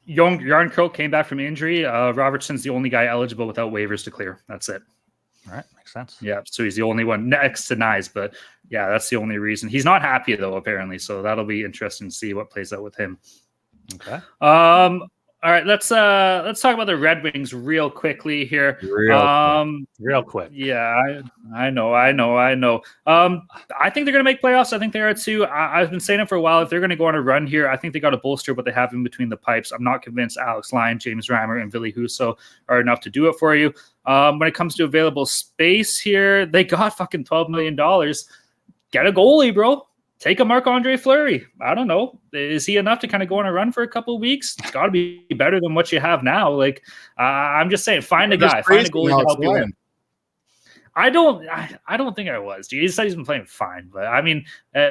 Yarncroke came back from injury. Robertson's the only guy eligible without waivers to clear. That's it. All right, makes sense. Yeah, so he's the only one next to Nyes, but yeah, that's the only reason. He's not happy though, apparently. So that'll be interesting to see what plays out with him. Okay. All right, let's talk about the Red Wings real quickly here. Real quick. Yeah, I know. I think they're going to make playoffs. I think they are too. I've been saying it for a while. If they're going to go on a run here, I think they got to bolster what they have in between the pipes. I'm not convinced Alex Lyon, James Reimer, and Ville Husso are enough to do it for you. When it comes to available space here, they got fucking $12 million. Get a goalie, bro. Take a Marc-Andre Fleury. I don't know. Is he enough to kind of go on a run for a couple of weeks? It's got to be better than what you have now. Like, I'm just saying, find a guy, find a goalie to help you win. I don't think I was. He said he's been playing fine, but I mean,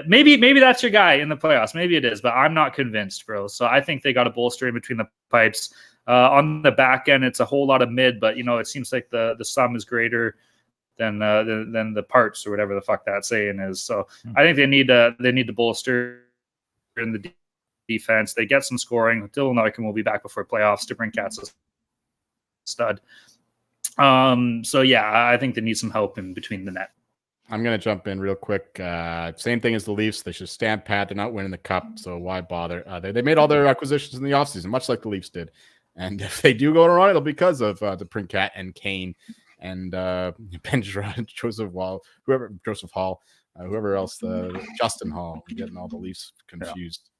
maybe that's your guy in the playoffs. Maybe it is, but I'm not convinced, bro. So I think they got to bolster in between the pipes. On the back end, it's a whole lot of mid, but it seems like the sum is greater than the parts or whatever the fuck that saying is. So I think they need to bolster in the defense. They get some scoring. Dylan Larkin will be back before playoffs. DeBrincat's a stud. So yeah, I think they need some help in between the net. I'm going to jump in real quick. Same thing as the Leafs. They should stand pat. They're not winning the cup, so why bother? They made all their acquisitions in the offseason, much like the Leafs did. And if they do go to run, it'll be because of DeBrincat and Kane and Ben Gerard, Joseph Hall, whoever else, Justin Hall. I'm getting all the Leafs confused.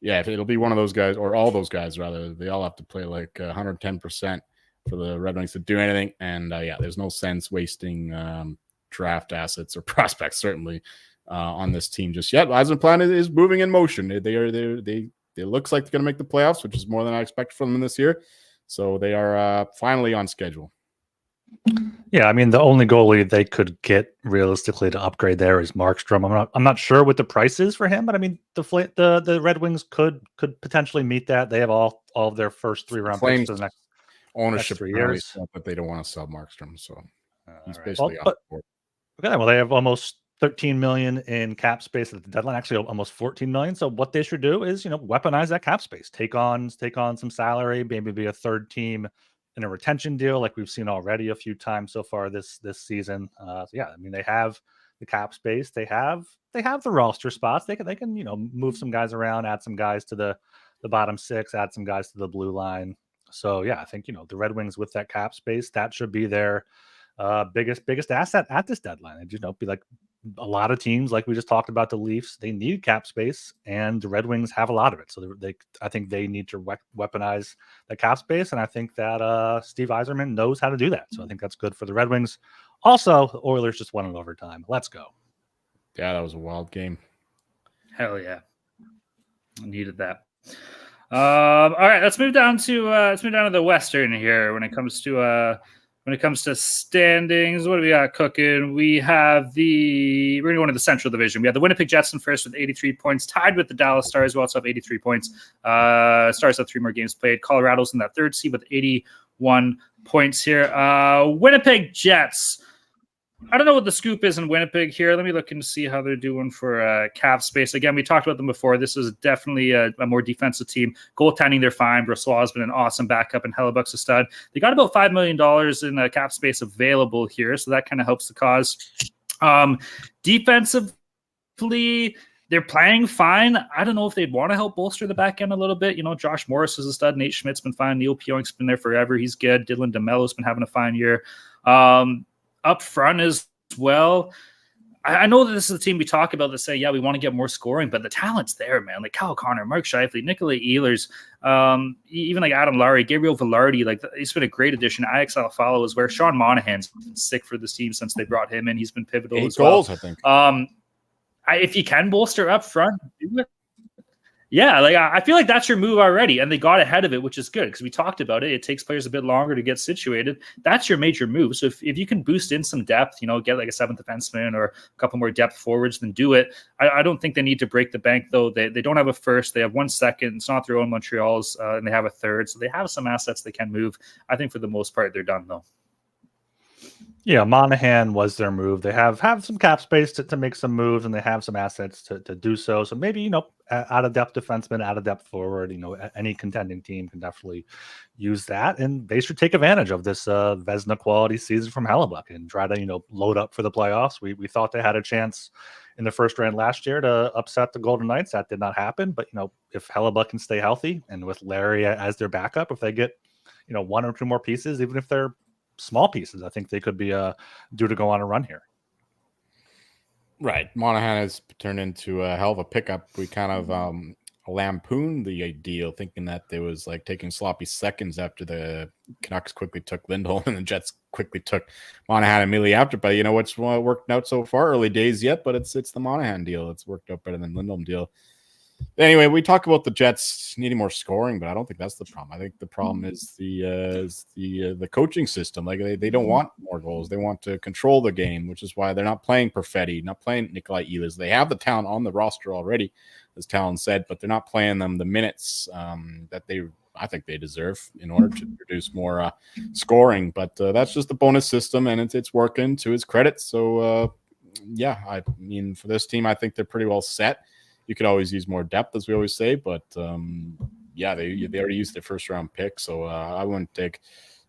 Yeah, if it'll be one of those guys, or all those guys rather. They all have to play like 110% for the Red Wings to do anything. And there's no sense wasting draft assets or prospects certainly on this team just yet. Eisman plan is moving in motion. It looks like they're going to make the playoffs, which is more than I expected from them this year. So they are finally on schedule. Yeah, I mean, the only goalie they could get realistically to upgrade there is Markstrom. I'm not sure what the price is for him, but I mean, the Red Wings could potentially meet that. They have all of their first 3 round picks for the next ownership 3 years, but they don't want to sell Markstrom, so he's right. basically off board. Okay, well, they have almost $13 million in cap space at the deadline. Actually, almost $14 million. So what they should do is, weaponize that cap space. Take on some salary, maybe be a third team in a retention deal, like we've seen already a few times so far this season. I mean, they have the cap space. They have the roster spots. They can move some guys around, add some guys to the bottom 6, add some guys to the blue line. So yeah, I think the Red Wings with that cap space, that should be their biggest asset at this deadline. And be like a lot of teams, like we just talked about the Leafs, they need cap space, and the Red Wings have a lot of it. So I think they need to weaponize the cap space, and I think that Steve Yzerman knows how to do that. So I think that's good for the Red Wings. Also, the Oilers just won in overtime. Let's go. Yeah, that was a wild game. Hell yeah, I needed that. All right, let's move down to the Western here when it comes to When it comes to standings, what do we got cooking? We're going to go into the Central Division. We have the Winnipeg Jets in first with 83 points, tied with the Dallas Stars, who also have 83 points. Stars have 3 more games played. Colorado's in that third seed with 81 points here. Winnipeg Jets. I don't know what the scoop is in Winnipeg here. Let me look and see how they're doing for cap space. Again, we talked about them before. This is definitely a more defensive team. Goaltending, they're fine. Brossoit has been an awesome backup, and Hellebuck's a stud. They got about $5 million in cap space available here, so that kind of helps the cause. Defensively, they're playing fine. I don't know if they'd want to help bolster the back end a little bit. Josh Morris is a stud. Nate Schmidt's been fine. Neil Pionk's been there forever. He's good. Dylan DeMello's been having a fine year. Up front as well. I know that this is a team we talk about that say, yeah, we want to get more scoring, but the talent's there, man. Like Kyle Connor, Mark Scheifele, Nikolai Ehlers, even like Adam Lowry, Gabriel Velarde. Like, he's been a great addition. Alex Alfalo is where Sean Monahan's been sick for this team since they brought him in. He's been pivotal 8 as goals, well. I think. If you can bolster up front, do it. Yeah, like I feel like that's your move already, and they got ahead of it, which is good because we talked about it. It takes players a bit longer to get situated. That's your major move. So if you can boost in some depth, get like a 7th defenseman or a couple more depth forwards, then do it. I don't think they need to break the bank, though. They don't have a first. They have 1 second. It's not their own Montreal's, and they have a third. So they have some assets they can move. I think for the most part, they're done, though. Yeah, Monahan was their move. They have some cap space to make some moves, and they have some assets to do so. So maybe, out of depth defenseman, out of depth forward, any contending team can definitely use that. And they should take advantage of this Vezina quality season from Hellebuck and try to, load up for the playoffs. We thought they had a chance in the first round last year to upset the Golden Knights. That did not happen. But, if Hellebuck can stay healthy and with Larry as their backup, if they get, 1 or 2 more pieces, even if they're small pieces, I think they could be due to go on a run here. Right. Monahan has turned into a hell of a pickup. We kind of lampooned the deal, thinking that there was like taking sloppy seconds after the Canucks quickly took Lindholm and the Jets quickly took Monahan immediately after. But what's worked out so far? Early days yet, but it's the Monahan deal. It's worked out better than Lindholm deal. Anyway, we talk about the Jets needing more scoring, but I don't think that's the problem. I think the problem is the coaching system. Like they don't want more goals. They want to control the game, which is why they're not playing Perfetti, not playing Nikolai Ehlers. They have the talent on the roster already, as Talon said, but they're not playing them the minutes that I think they deserve in order to produce more scoring. But that's just the bonus system, and it's working to his credit. So yeah, I mean, for this team, I think they're pretty well set. You could always use more depth, as we always say, but yeah, they already used their first round pick, so I wouldn't dig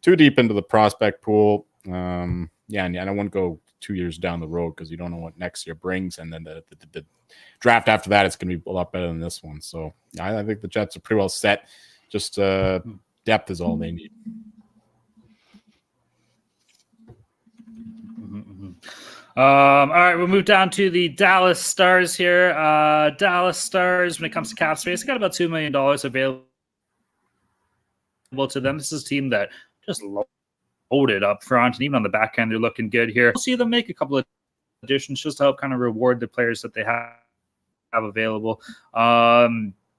too deep into the prospect pool. Yeah, and I wouldn't go 2 years down the road because you don't know what next year brings, and then the draft after that, it's going to be a lot better than this one. So I think the Jets are pretty well set. Just depth is all they need. All right, we'll move down to the Dallas Stars here. Dallas Stars, when it comes to cap space, they got about $2 million available to them. This is a team that just loaded up front, and even on the back end, they're looking good here. We'll see them make a couple of additions just to help kind of reward the players that they have available.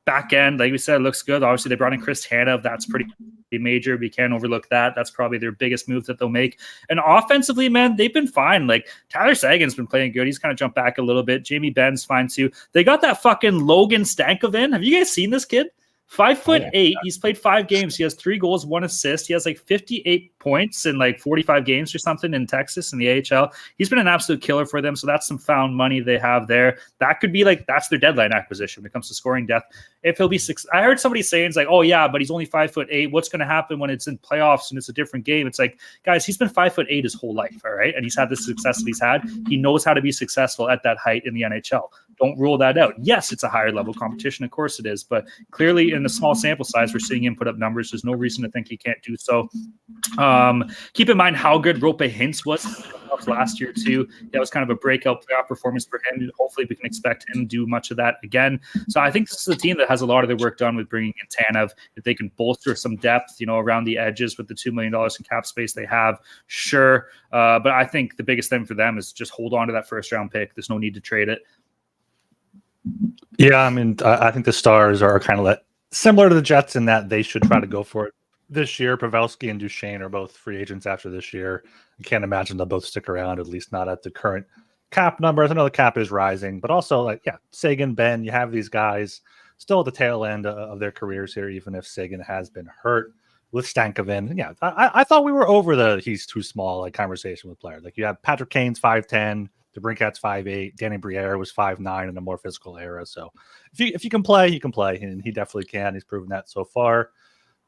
Back end, like we said, looks good. Obviously, they brought in Chris Tanev. That's pretty major. We can't overlook that. That's probably their biggest move that they'll make. And offensively, man, they've been fine. Like, Tyler Sagan's been playing good. He's kind of jumped back a little bit. Jamie Benn's fine too. They got that fucking Logan Stankoven. Have you guys seen this kid? 5'8". He's played 5 games. He has 3 goals, 1 assist. He has like 58 points in like 45 games or something in Texas in the AHL. He's been an absolute killer for them. So that's some found money they have there. That could be like, that's their deadline acquisition when it comes to scoring depth. If he'll be I heard somebody saying it's like, oh yeah, but he's only 5'8". What's going to happen when it's in playoffs and it's a different game? It's like, guys, he's been 5'8" his whole life. All right. And he's had the success that he's had. He knows how to be successful at that height in the NHL. Don't rule that out. Yes, it's a higher level competition. Of course it is. But clearly in the small sample size, we're seeing him put up numbers. There's no reason to think he can't do so. Keep in mind how good Rope Hintz was last year too. That was kind of a breakout playoff performance for him. Hopefully we can expect him to do much of that again. So I think this is a team that has a lot of their work done with bringing in Tanev. If they can bolster some depth, around the edges with the $2 million in cap space they have, sure. But I think the biggest thing for them is just hold on to that first round pick. There's no need to trade it. Yeah, I mean, I think the Stars are kind of similar to the Jets in that they should try to go for it this year. Pavelski and Duchesne are both free agents after this year. I can't imagine they'll both stick around, at least not at the current cap numbers. I know the cap is rising, but also Seguin, Ben, you have these guys still at the tail end of their careers here, even if Seguin has been hurt with Stankoven. Yeah, I thought we were over the he's too small conversation with players. Like you have Patrick Kane's 5'10", DeBrincat's 5'8", Danny Briere was 5'9" in a more physical era. So if you can play, you can play, and he definitely can. He's proven that so far.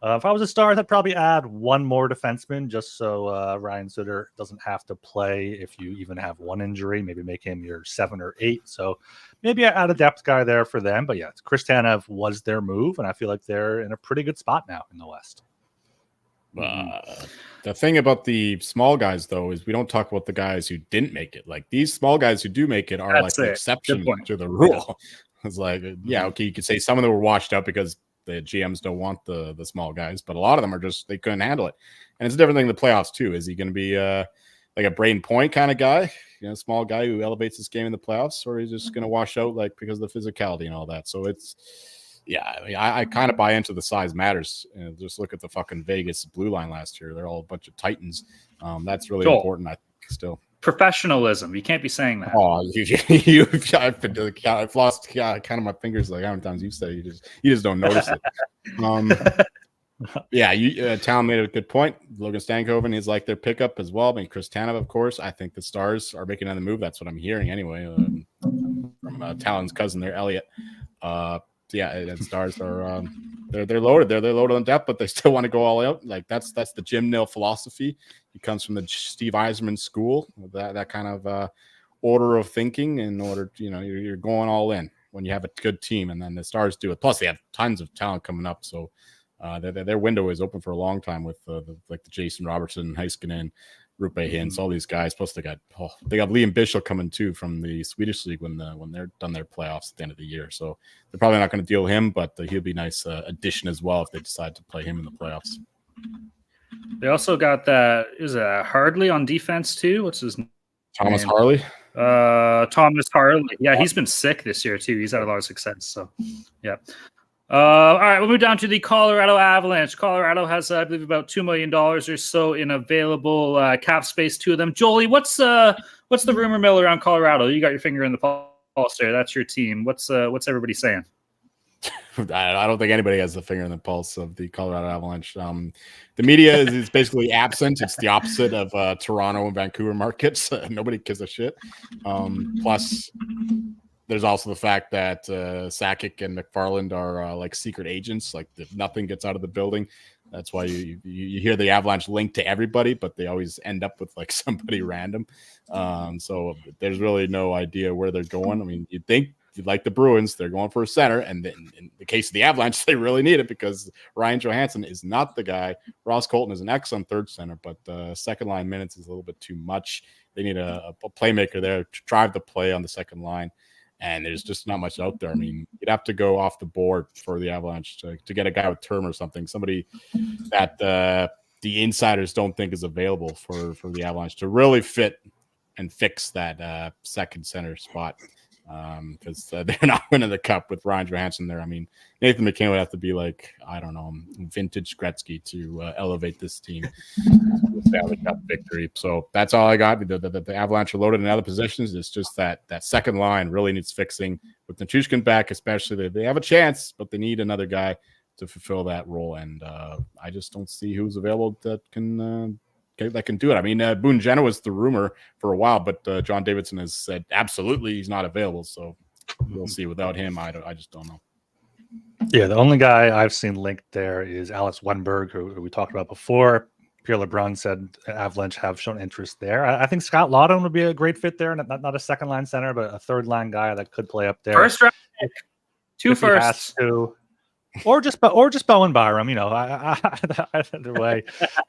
If I was a Stars, I'd probably add one more defenseman just so Ryan Suter doesn't have to play if you even have one injury. Maybe make him your 7 or 8. So maybe I add a depth guy there for them. But yeah, Chris Tanev was their move, and I feel like they're in a pretty good spot now in the West. The thing about the small guys, though, is we don't talk about the guys who didn't make it. Like these small guys who do make it are the exception to the rule. It's like, okay, you could say some of them were washed out because the GMs don't want the small guys, but a lot of them are just they couldn't handle it. And it's a different thing in the playoffs too. Is he going to be like a Braden Point kind of guy, small guy who elevates his game in the playoffs, or he's just going to wash out because of the physicality and all that? So it's I kind of buy into the size matters. Just look at the fucking Vegas blue line last year; they're all a bunch of titans. That's really important, I think. Still, professionalism. You can't be saying that. Oh, I've lost kind of my fingers. Like how many times you've said it, you just don't notice it. Talon made a good point. Logan Stankoven is like their pickup as well. I mean, Chris Tanev, of course. I think the Stars are making another move. That's what I'm hearing anyway from Talon's cousin there, Elliot. And Stars are they're loaded. They're loaded on depth, but they still want to go all out. Like that's the Jim Nill philosophy. He comes from the Steve Yzerman school, that kind of order of thinking. In order, you're going all in when you have a good team, and then the Stars do it. Plus, they have tons of talent coming up, so their window is open for a long time with the Jason Robertson, Heiskanen, Rupe Hintz, all these guys. Plus, they got Liam Bischel coming too from the Swedish league when they're done their playoffs at the end of the year. So they're probably not going to deal him, but he'll be a nice addition as well if they decide to play him in the playoffs. They also got that Hardley on defense too. What's his name? Thomas Harley. Thomas Harley. Yeah, he's been sick this year too. He's had a lot of success. So, yeah. All right, we'll move down to the Colorado Avalanche. Colorado has, I believe, about $2 million or so in available cap space to them. Jolie, what's the rumor mill around Colorado? You got your finger in the pulse there. That's your team. What's everybody saying? I don't think anybody has the finger in the pulse of the Colorado Avalanche. The media is basically absent. It's the opposite of Toronto and Vancouver markets. Nobody gives a shit. Plus, there's also the fact that Sakic and McFarland are like secret agents. Like if nothing gets out of the building, that's why you hear the Avalanche linked to everybody, but they always end up with like somebody random. So there's really no idea where they're going. I mean, you'd think like the Bruins, they're going for a center, and then in the case of the Avalanche, they really need it because Ryan Johansson is not the guy. Ross Colton is an excellent third center, but second line minutes is a little bit too much. They need a playmaker there to drive the play on the second line. And there's just not much out there. I mean, you'd have to go off the board for the Avalanche to get a guy with term or something, somebody that the insiders don't think is available for the Avalanche to really fit and fix that second center spot. Because they're not winning the cup with Ryan Johansson there. I mean, Nathan McKinnon would have to be like, I don't know, vintage Gretzky to elevate this team to the cup victory. So that's all I got. The Avalanche are loaded in other positions. It's just that second line really needs fixing. With Nichushkin back, especially, they have a chance, but they need another guy to fulfill that role. And I just don't see who's available that can do it. I mean, Boone Jenna was the rumor for a while, but John Davidson has said absolutely he's not available. So we'll see. Without him, I just don't know. Yeah, the only guy I've seen linked there is Alex Wenberg, who we talked about before. Pierre LeBrun said Avalanche have shown interest there. I think Scott Lawton would be a great fit there. Not a second line center, but a third line guy that could play up there. First round, two firsts. Or just Bowen Byram, either way.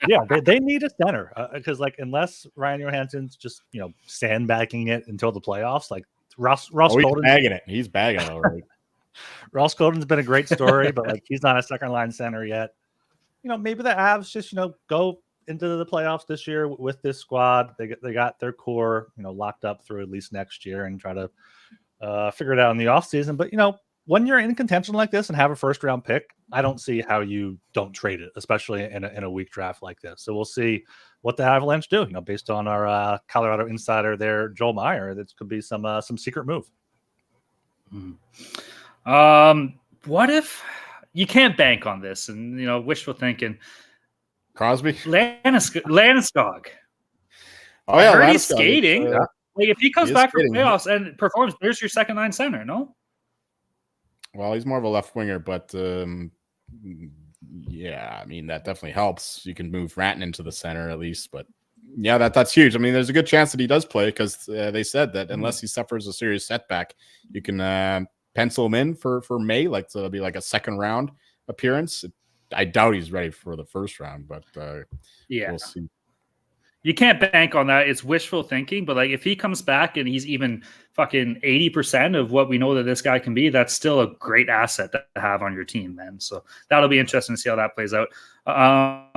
Yeah, they need a center because unless Ryan Johansson's just sandbagging it until the playoffs, like Ross Colton, he's bagging it already. Ross Colton's been a great story, but he's not a second line center yet. Maybe the Avs just go into the playoffs this year with this squad. They got their core locked up through at least next year and try to figure it out in the offseason. But when you're in contention like this and have a first round pick, I don't see how you don't trade it, especially in a weak draft like this. So we'll see what the Avalanche do. Based on our Colorado insider there, Joel Meyer, that could be some secret move. What if you can't bank on this? And wishful thinking. Crosby, Landeskog. Oh yeah, I heard he's skating. Like if he comes back from skating. playoffs and performs, there's your second line center. No. Well, he's more of a left winger, but yeah, I mean that definitely helps. You can move Rantanen into the center at least, but yeah, that's huge. I mean, there's a good chance that he does play because they said that unless he suffers a serious setback, you can pencil him in for May. Like so, it'll be like a second round appearance. I doubt he's ready for the first round, but we'll see. You can't bank on that. It's wishful thinking, but like if he comes back and he's even fucking 80% of what we know that this guy can be, that's still a great asset to have on your team, man. So that'll be interesting to see how that plays out. All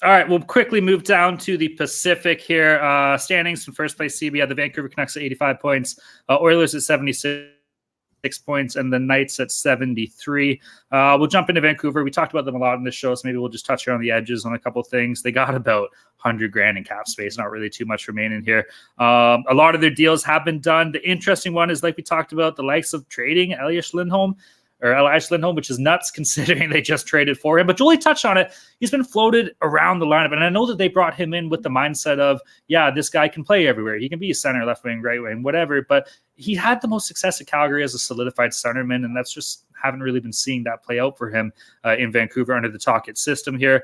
right, we'll quickly move down to the Pacific here. Standings from first place CB, the Vancouver Canucks at 85 points, Oilers at 76 points, and the Knights at 73. We'll jump into Vancouver. We talked about them a lot in this show, so maybe we'll just touch around the edges on a couple of things. They got about $100,000 in cap space, not really too much remaining here. A lot of their deals have been done. The interesting one is, like we talked about, the likes of trading Elias Lindholm, which is nuts considering they just traded for him. But Jolie touched on it. He's been floated around the lineup. And I know that they brought him in with the mindset of, yeah, this guy can play everywhere. He can be a center, left wing, right wing, whatever. But he had the most success at Calgary as a solidified centerman. And that's just haven't really been seeing that play out for him in Vancouver under the Tocchet system here.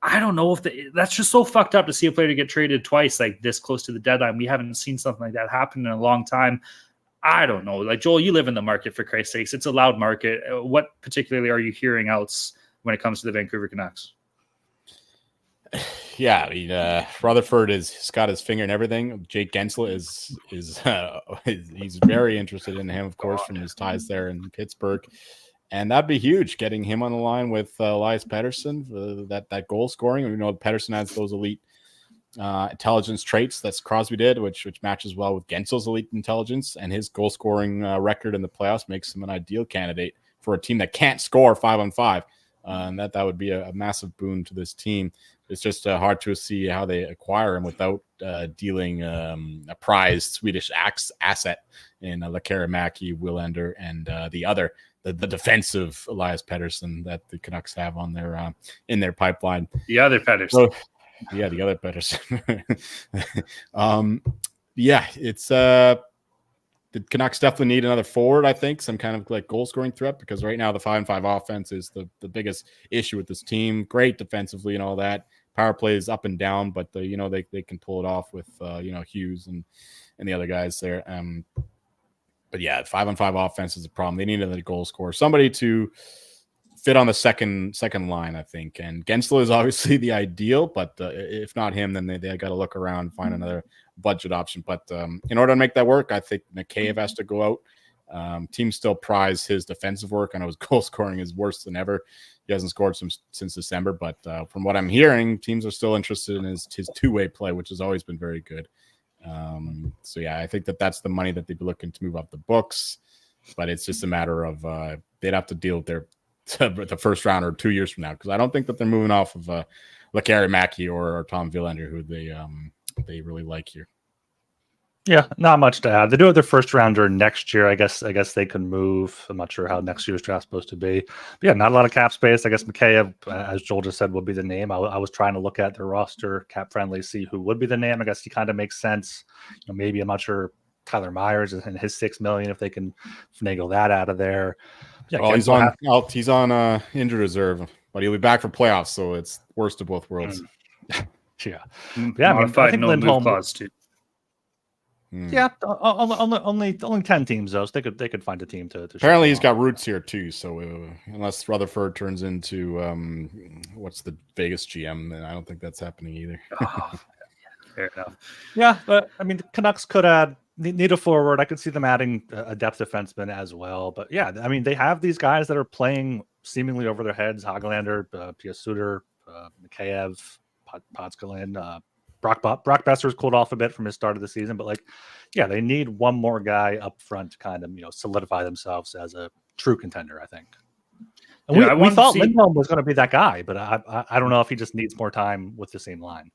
I don't know if that's just so fucked up to see a player get traded twice like this close to the deadline. We haven't seen something like that happen in a long time. I don't know. Like, Joel, you live in the market, for Christ's sakes. It's a loud market. What particularly are you hearing else when it comes to the Vancouver Canucks? Yeah, I mean, Rutherford he's got his finger in everything. Jake Gensler he's very interested in him, of course, from his ties there in Pittsburgh. And that'd be huge, getting him on the line with Elias Pettersson, that goal scoring. We know Pettersson has those elite intelligence traits that's Crosby did, which matches well with Gensel's elite intelligence, and his goal scoring record in the playoffs makes him an ideal candidate for a team that can't score 5-on-5. And that would be a massive boon to this team. It's just hard to see how they acquire him without dealing a prized Swedish asset in Lekarimäki, Willander, and the defensive Elias Pettersson that the Canucks have on their in their pipeline. The other Pettersson. So, yeah, the other Pettersson. It's the Canucks definitely need another forward, I think, some kind of like goal scoring threat, because right now the 5-on-5 offense is the biggest issue with this team. Great defensively and all that. Power play is up and down, but they can pull it off with Hughes and the other guys there. But yeah, 5-on-5 offense is a problem. They need another goal scorer, somebody to fit on the second line, I think. And Gensler is obviously the ideal, but if not him, then they got to look around and find another budget option. But in order to make that work, I think Mikheyev has to go out. Teams still prize his defensive work. I know his goal scoring is worse than ever. He hasn't scored since December, but from what I'm hearing, teams are still interested in his two-way play, which has always been very good. So yeah, I think that's the money that they'd be looking to move off the books, but it's just a matter of they'd have to deal with the first round or 2 years from now, because I don't think that they're moving off of Lekarimäki or Tom Willander, who they really like here. Yeah, not much to add. They do have their first rounder next year. I guess they can move. I'm not sure how next year's draft's supposed to be. But yeah, not a lot of cap space. I guess Mikheyev, as Joel just said, would be the name. I was trying to look at their roster, cap friendly, see who would be the name. I guess he kind of makes sense. Maybe I'm not sure Tyler Myers and his $6 million, if they can finagle that out of there. Yeah, well, he's on injured reserve, but he'll be back for playoffs, so it's worst of both worlds. Yeah, I think Lindholm clause too. Yeah, only 10 teams though, so they could find a team to apparently he's got roots here too, so unless Rutherford turns into what's the Vegas GM, then I don't think that's happening either. Fair enough. Yeah, but I mean the Canucks could need a forward. I could see them adding a depth defenseman as well, but yeah, I mean they have these guys that are playing seemingly over their heads: Hoglander, Pia Suter, Mikheyev, Podkolin, Brock Besser's cooled off a bit from his start of the season, but they need one more guy up front to kind of solidify themselves as a true contender, I think. And we thought Lindholm was going to be that guy, but I don't know if he just needs more time with the same line.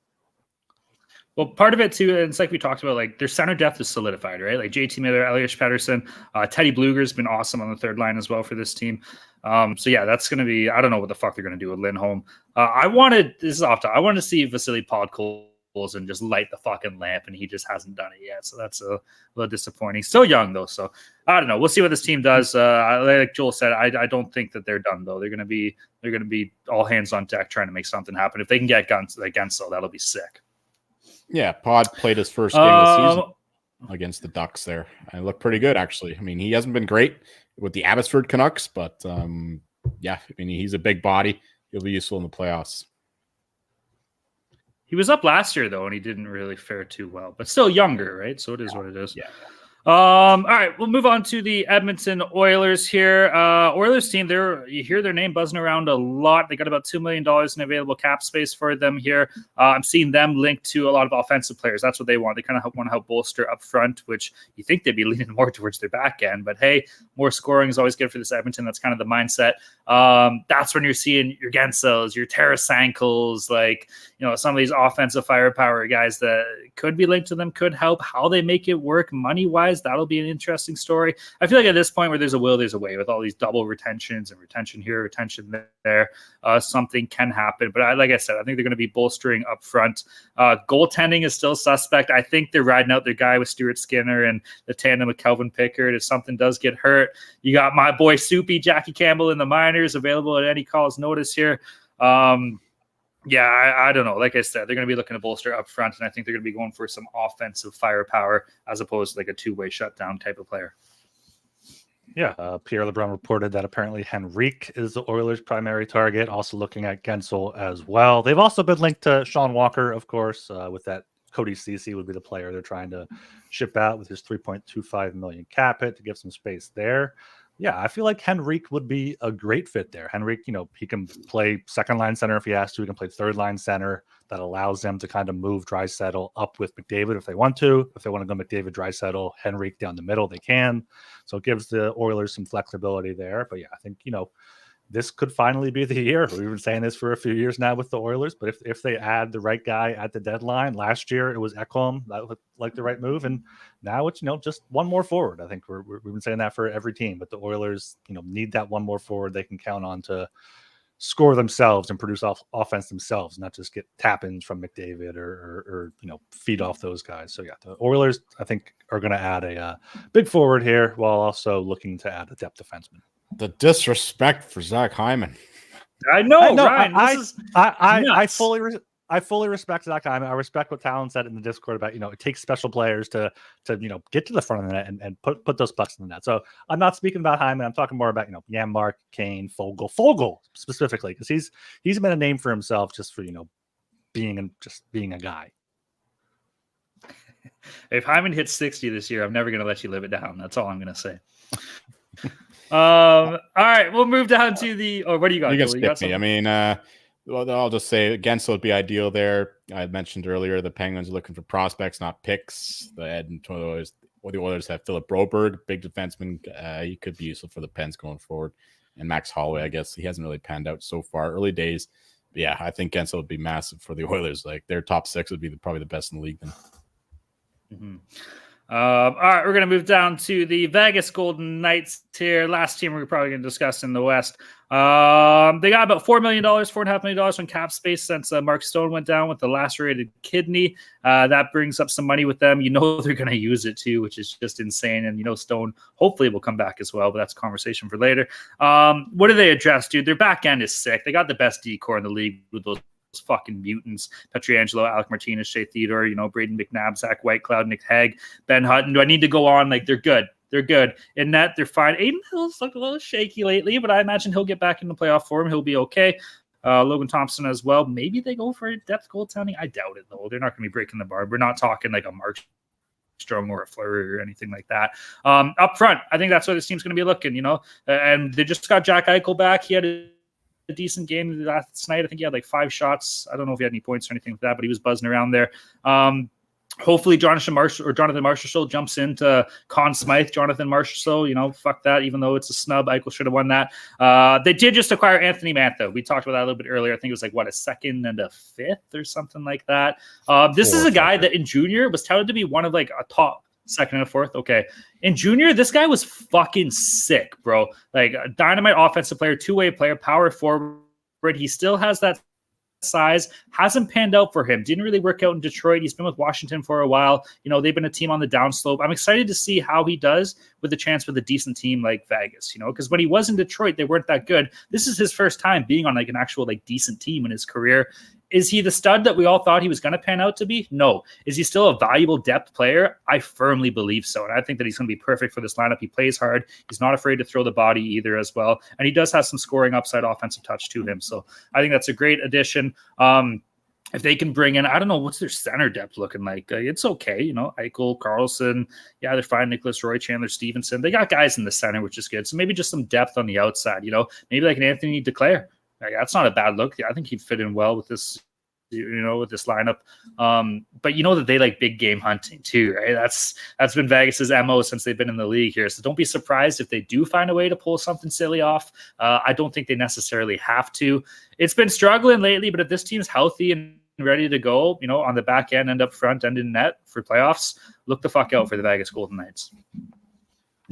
Well, part of it too, and it's like we talked about, like their center depth is solidified, right? Like JT Miller, Elias Pettersson, Teddy Bluger's been awesome on the third line as well for this team. So yeah, that's going to be, I don't know what the fuck they're going to do with Lindholm. I wanted to see Vasily Podkolzin just light the fucking lamp, and he just hasn't done it yet. So that's a little disappointing. Still young though, so I don't know. We'll see what this team does. Like Joel said, I don't think that they're done though. They're going to be all hands on deck trying to make something happen. If they can get guns like Gensel, that'll be sick. Yeah, Pod played his first game of the season against the Ducks there. And it looked pretty good, actually. I mean, he hasn't been great with the Abbotsford Canucks, but yeah, I mean, he's a big body. He'll be useful in the playoffs. He was up last year, though, and he didn't really fare too well, but still younger, right? So it is what it is. Yeah. All right, we'll move on to the Edmonton Oilers here. Oilers team, you hear their name buzzing around a lot. They got about $2 million in available cap space for them here. I'm seeing them linked to a lot of offensive players. That's what they want. They kind of want to help bolster up front, which you think they'd be leaning more towards their back end. But hey, more scoring is always good for this Edmonton. That's kind of the mindset. That's when you're seeing your Gensels, your Tarasenko's, like, some of these offensive firepower guys that could be linked to them, could help. How they make it work money-wise, that'll be an interesting story. I feel like at this point where there's a will, there's a way. With all these double retentions and retention here, retention there, something can happen. But like I said, I think they're going to be bolstering up front. Goaltending is still suspect. I think they're riding out their guy with Stuart Skinner and the tandem with Kelvin Pickard. If something does get hurt, you got my boy Soupy, Jackie Campbell in the minors, available at any call's notice here. Yeah, I don't know. Like I said, they're going to be looking to bolster up front, and I think they're going to be going for some offensive firepower as opposed to like a two-way shutdown type of player. Yeah, Pierre LeBrun reported that apparently Henrique is the Oilers' primary target, also looking at Gensel as well. They've also been linked to Sean Walker, of course, with that Cody Ceci would be the player they're trying to ship out with his $3.25 million cap hit to give some space there. Yeah, I feel like Henrique would be a great fit there. Henrique, he can play second line center if he has to. He can play third line center. That allows them to kind of move Draisaitl up with McDavid if they want to. If they want to go McDavid, Draisaitl, Henrique down the middle, they can. So it gives the Oilers some flexibility there. But yeah, I think, this could finally be the year. We've been saying this for a few years now with the Oilers, but if they add the right guy at the deadline, last year it was Ekholm. That looked like the right move, and now it's just one more forward. I think we've been saying that for every team, but the Oilers need that one more forward they can count on to score themselves and produce offense themselves, not just get tap-ins from McDavid or feed off those guys. So yeah, the Oilers I think are going to add a big forward here while also looking to add a depth defenseman. The disrespect for Zach Hyman. I know, Ryan. I fully respect Zach Hyman. I respect what Talon said in the Discord about, it takes special players to get to the front of the net and put those pucks in the net. So I'm not speaking about Hyman. I'm talking more about, Janmark, Kane, Fogle specifically, because he's been a name for himself just for, being a guy. If Hyman hits 60 this year, I'm never going to let you live it down. That's all I'm going to say. All right, we'll move down to what do you got? You can skip me. I mean, I'll just say Gensel would be ideal there. I mentioned earlier the Penguins are looking for prospects, not picks. The Oilers have Philip Broberg, big defenseman. He could be useful for the Pens going forward. And Max Holloway, I guess he hasn't really panned out so far. Early days. But yeah, I think Gensel would be massive for the Oilers. Like their top six would be probably the best in the league then. Mm-hmm. All right, we're going to move down to the Vegas Golden Knights here. Last team we're probably going to discuss in the West. They got about $4 million, $4.5 million on cap space since Mark Stone went down with the lacerated kidney. That brings up some money with them. They're going to use it too, which is just insane. And, Stone hopefully will come back as well, but that's a conversation for later. What do they address, dude? Their back end is sick. They got the best decor in the league with those fucking mutants: Pietrangelo, Alec Martinez, Shea Theodore, Braden McNabb, Zach Whitecloud, Nick Hague, Ben Hutton. Do I need to go on? Like, they're good. They're good. In net, they're fine. Aiden Hill's looked a little shaky lately, but I imagine he'll get back in the playoff form. He'll be okay. Logan Thompson as well. Maybe they go for a depth goaltending. I doubt it, though. They're not going to be breaking the bar. We're not talking like a Markstrom or a Fleury or anything like that. Up front, I think that's where this team's going to be looking, and they just got Jack Eichel back. He had a decent game last night. I think he had like 5 shots. I don't know if he had any points or anything like that, but he was buzzing around there. Hopefully Jonathan Marchessault jumps into Conn Smythe, Jonathan Marchessault, fuck that, even though it's a snub. Eichel should have won that. They did just acquire Anthony Mantha. We talked about that a little bit earlier. I think it was a second and a fifth or something like that. This is a guy that in junior was touted to be one of a top second and a fourth. Okay. In junior, this guy was fucking sick, bro. A dynamite offensive player, two-way player, power forward. He still has that size, hasn't panned out for him. Didn't really work out in Detroit. He's been with Washington for a while. They've been a team on the downslope. I'm excited to see how he does with a chance with a decent team like Vegas, because when he was in Detroit, they weren't that good. This is his first time being on an actual decent team in his career. Is he the stud that we all thought he was going to pan out to be? No. Is he still a valuable depth player? I firmly believe so. And I think that he's going to be perfect for this lineup. He plays hard. He's not afraid to throw the body either as well. And he does have some scoring upside offensive touch to him. So I think that's a great addition. If they can bring in, I don't know, what's their center depth looking like? It's okay. Eichel, Carlson. Yeah, they're fine. Nicholas Roy, Chandler Stevenson. They got guys in the center, which is good. So maybe just some depth on the outside, maybe like an Anthony Duclair. That's not a bad look. I think he'd fit in well with this, with this lineup. But that they like big game hunting too, right? That's been Vegas's MO since they've been in the league here. So don't be surprised if they do find a way to pull something silly off. I don't think they necessarily have to. It's been struggling lately, but if this team's healthy and ready to go, on the back end up front and in net for playoffs, look the fuck out for the Vegas Golden Knights.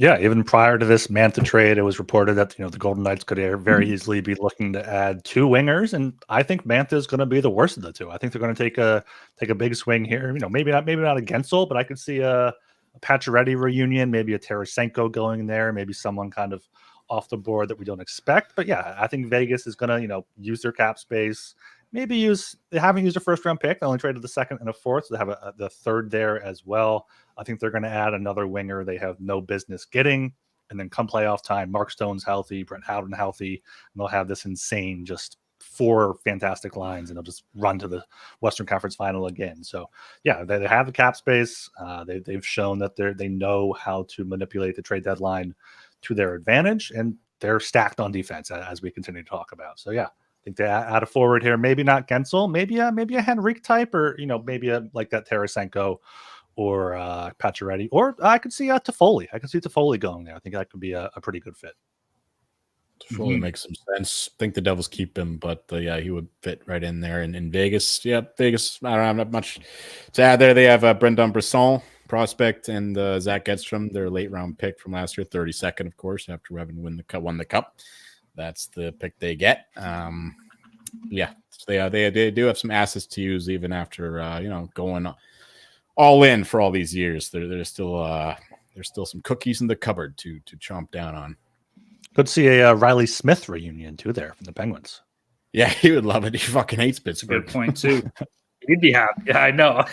Yeah, even prior to this Mantha trade, it was reported that the Golden Knights could very easily be looking to add two wingers, and I think Mantha is going to be the worst of the two. I think they're going to take a big swing here. Maybe not a Gensel, but I could see a Pacioretty reunion, maybe a Tarasenko going there, maybe someone kind of off the board that we don't expect. But yeah, I think Vegas is going to use their cap space. Maybe they haven't used a first round pick. They only traded the second and a fourth. So they have the third there as well. I think they're going to add another winger they have no business getting. And then come playoff time, Mark Stone's healthy, Brent Howden healthy, and they'll have this insane, just 4 fantastic lines, and they'll just run to the Western Conference Final again. So yeah, they have the cap space. They've shown that they know how to manipulate the trade deadline to their advantage, and they're stacked on defense as we continue to talk about. So yeah. I think they add a forward here, maybe not Gensel, maybe a Henrique type, or maybe like that Tarasenko or Pacioretty, or I could see Toffoli. I could see Toffoli going there. I think that could be a pretty good fit. Toffoli makes some sense. I think the Devils keep him, but yeah, he would fit right in there. And in Vegas, yeah, Vegas. I don't have not much to add there. They have Brendan Brisson, prospect, and Zach Edstrom, their late round pick from last year, 32nd, of course, after having won the cup. That's the pick they get. Yeah, they do have some assets to use even after going all in for all these years. There's still some cookies in the cupboard to chomp down on. Could see a Riley Smith reunion too there from the Penguins. Yeah, he would love it. He fucking hates Pittsburgh. Good point too. He'd be happy. Yeah, I know.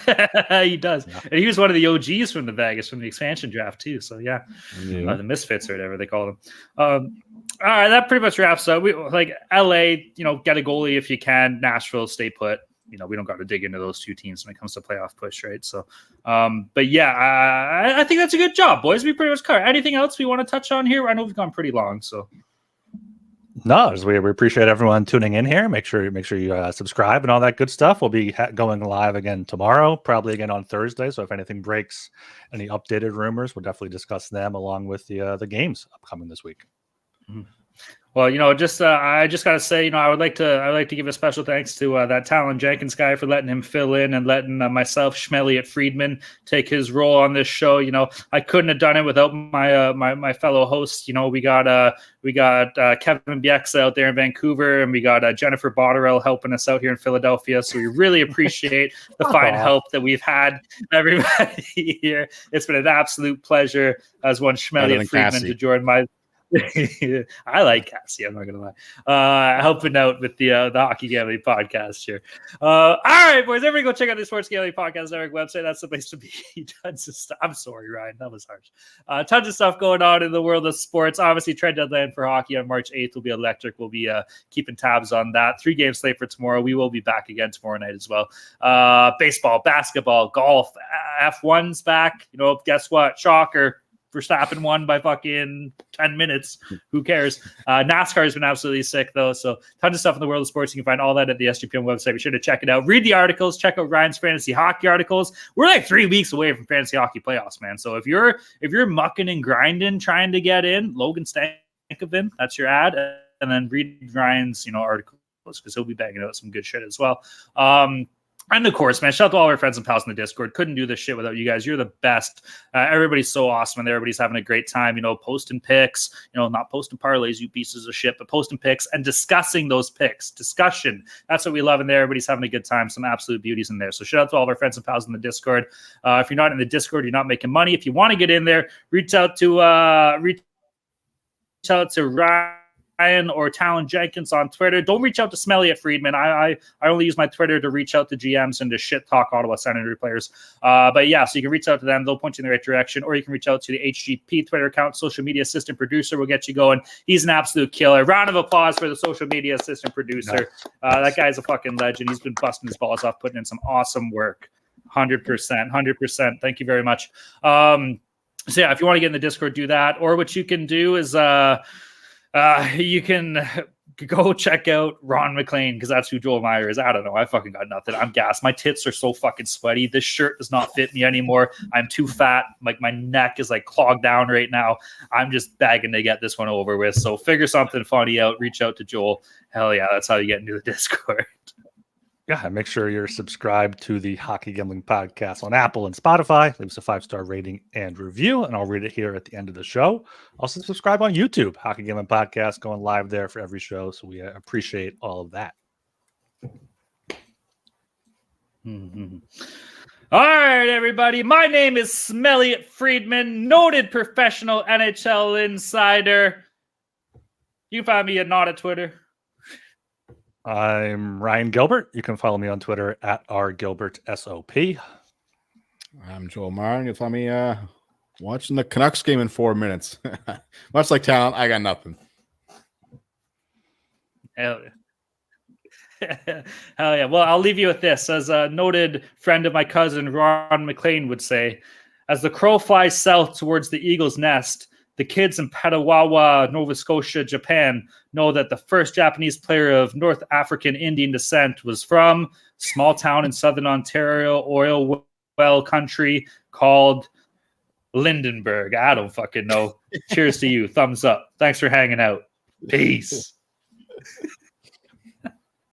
He does. Yeah. And he was one of the OGs from the Vegas from the expansion draft too. So yeah. The Misfits or whatever they call them. All right, that pretty much wraps up. We like LA, get a goalie if you can. Nashville, stay put. We don't got to dig into those two teams when it comes to playoff push, right? So, but yeah, I think that's a good job, boys. We pretty much covered. Anything else we want to touch on here? I know we've gone pretty long, so. No, we appreciate everyone tuning in here. Make sure you subscribe and all that good stuff. We'll be going live again tomorrow, probably again on Thursday. So if anything breaks, any updated rumors, we'll definitely discuss them along with the games upcoming this week. Mm-hmm. Well, I just got to say, I would like to give a special thanks to that Talon Jenkins guy for letting him fill in and letting myself, Schmelliot Friedman, take his role on this show. I couldn't have done it without my fellow hosts. We got Kevin Bieksa out there in Vancouver, and we got Jennifer Botterill helping us out here in Philadelphia. So we really appreciate the fine help that we've had, everybody here. It's been an absolute pleasure as one Schmelliot Friedman to join my. I like Cassie. I'm not gonna lie. Helping out with the Hockey Gambling Podcast here. All right, boys. Everybody, go check out the Sports Gambling Podcast Network website. That's the place to be. Tons of stuff. I'm sorry, Ryan. That was harsh. Tons of stuff going on in the world of sports. Obviously, trade deadline for hockey on March 8th will be electric. We'll be keeping tabs on that. 3-game slate for tomorrow. We will be back again tomorrow night as well. Baseball, basketball, golf, F1's back. Guess what? Shocker. Verstappen won by fucking 10 minutes. Who cares? NASCAR has been absolutely sick, though. So tons of stuff in the world of sports. You can find all that at the SGPN website. Be sure to check it out. Read the articles. Check out Ryan's fantasy hockey articles. We're like 3 weeks away from fantasy hockey playoffs, man. So if you're mucking and grinding, trying to get in, Logan Stankoven, that's your ad. And then read Ryan's, articles, because he'll be banging out some good shit as well. And of course, man, shout out to all our friends and pals in the Discord. Couldn't do this shit without you guys. You're the best. Everybody's so awesome, and everybody's having a great time. Posting picks. Not posting parlays, you pieces of shit, but posting picks and discussing those picks. Discussion. That's what we love in there. Everybody's having a good time. Some absolute beauties in there. So shout out to all of our friends and pals in the Discord. If you're not in the Discord, you're not making money. If you want to get in there, reach out to Ryan or Talon Jenkins on Twitter. Don't reach out to Smelly at Friedman. I only use my Twitter to reach out to GMs and to shit talk Ottawa Senator players. But yeah, so you can reach out to them. They'll point you in the right direction, or you can reach out to the HGP Twitter account. Social media assistant producer will get you going. He's an absolute killer. Round of applause for the social media assistant producer. That guy's a fucking legend. He's been busting his balls off, putting in some awesome work. 100%. Thank you very much. So yeah, if you want to get in the Discord, do that. Or what you can do is you can go check out Ron McLean, because that's who Joel Meyer is. I don't know. I fucking got nothing. I'm gassed. My tits are so fucking sweaty. This shirt does not fit me anymore. I'm too fat. Like, my neck is like clogged down right now. I'm just begging to get this one over with. So figure something funny out. Reach out to Joel. Hell yeah, that's how you get into the Discord. Yeah, make sure you're subscribed to the Hockey Gambling Podcast on Apple and Spotify. Leave us a 5-star rating and review, and I'll read it here at the end of the show. Also, subscribe on YouTube, Hockey Gambling Podcast, going live there for every show. So we appreciate all of that. Mm-hmm. All right, everybody. My name is Smelly Friedman, noted professional NHL insider. You can find me at not at Twitter. I'm Ryan Gilbert. You can follow me on Twitter at rgilbertsop. I'm Joel Meyer. You'll find me watching the Canucks game in 4 minutes. Much like Talon, I got nothing. Hell yeah. Hell yeah. Well, I'll leave you with this. As a noted friend of my cousin, Ron McLean, would say, as the crow flies south towards the eagle's nest, the kids in Petawawa, Nova Scotia, Japan, know that the first Japanese player of North African Indian descent was from small town in southern Ontario, oil well country called Lindenberg. I don't fucking know. Cheers to you. Thumbs up. Thanks for hanging out. Peace.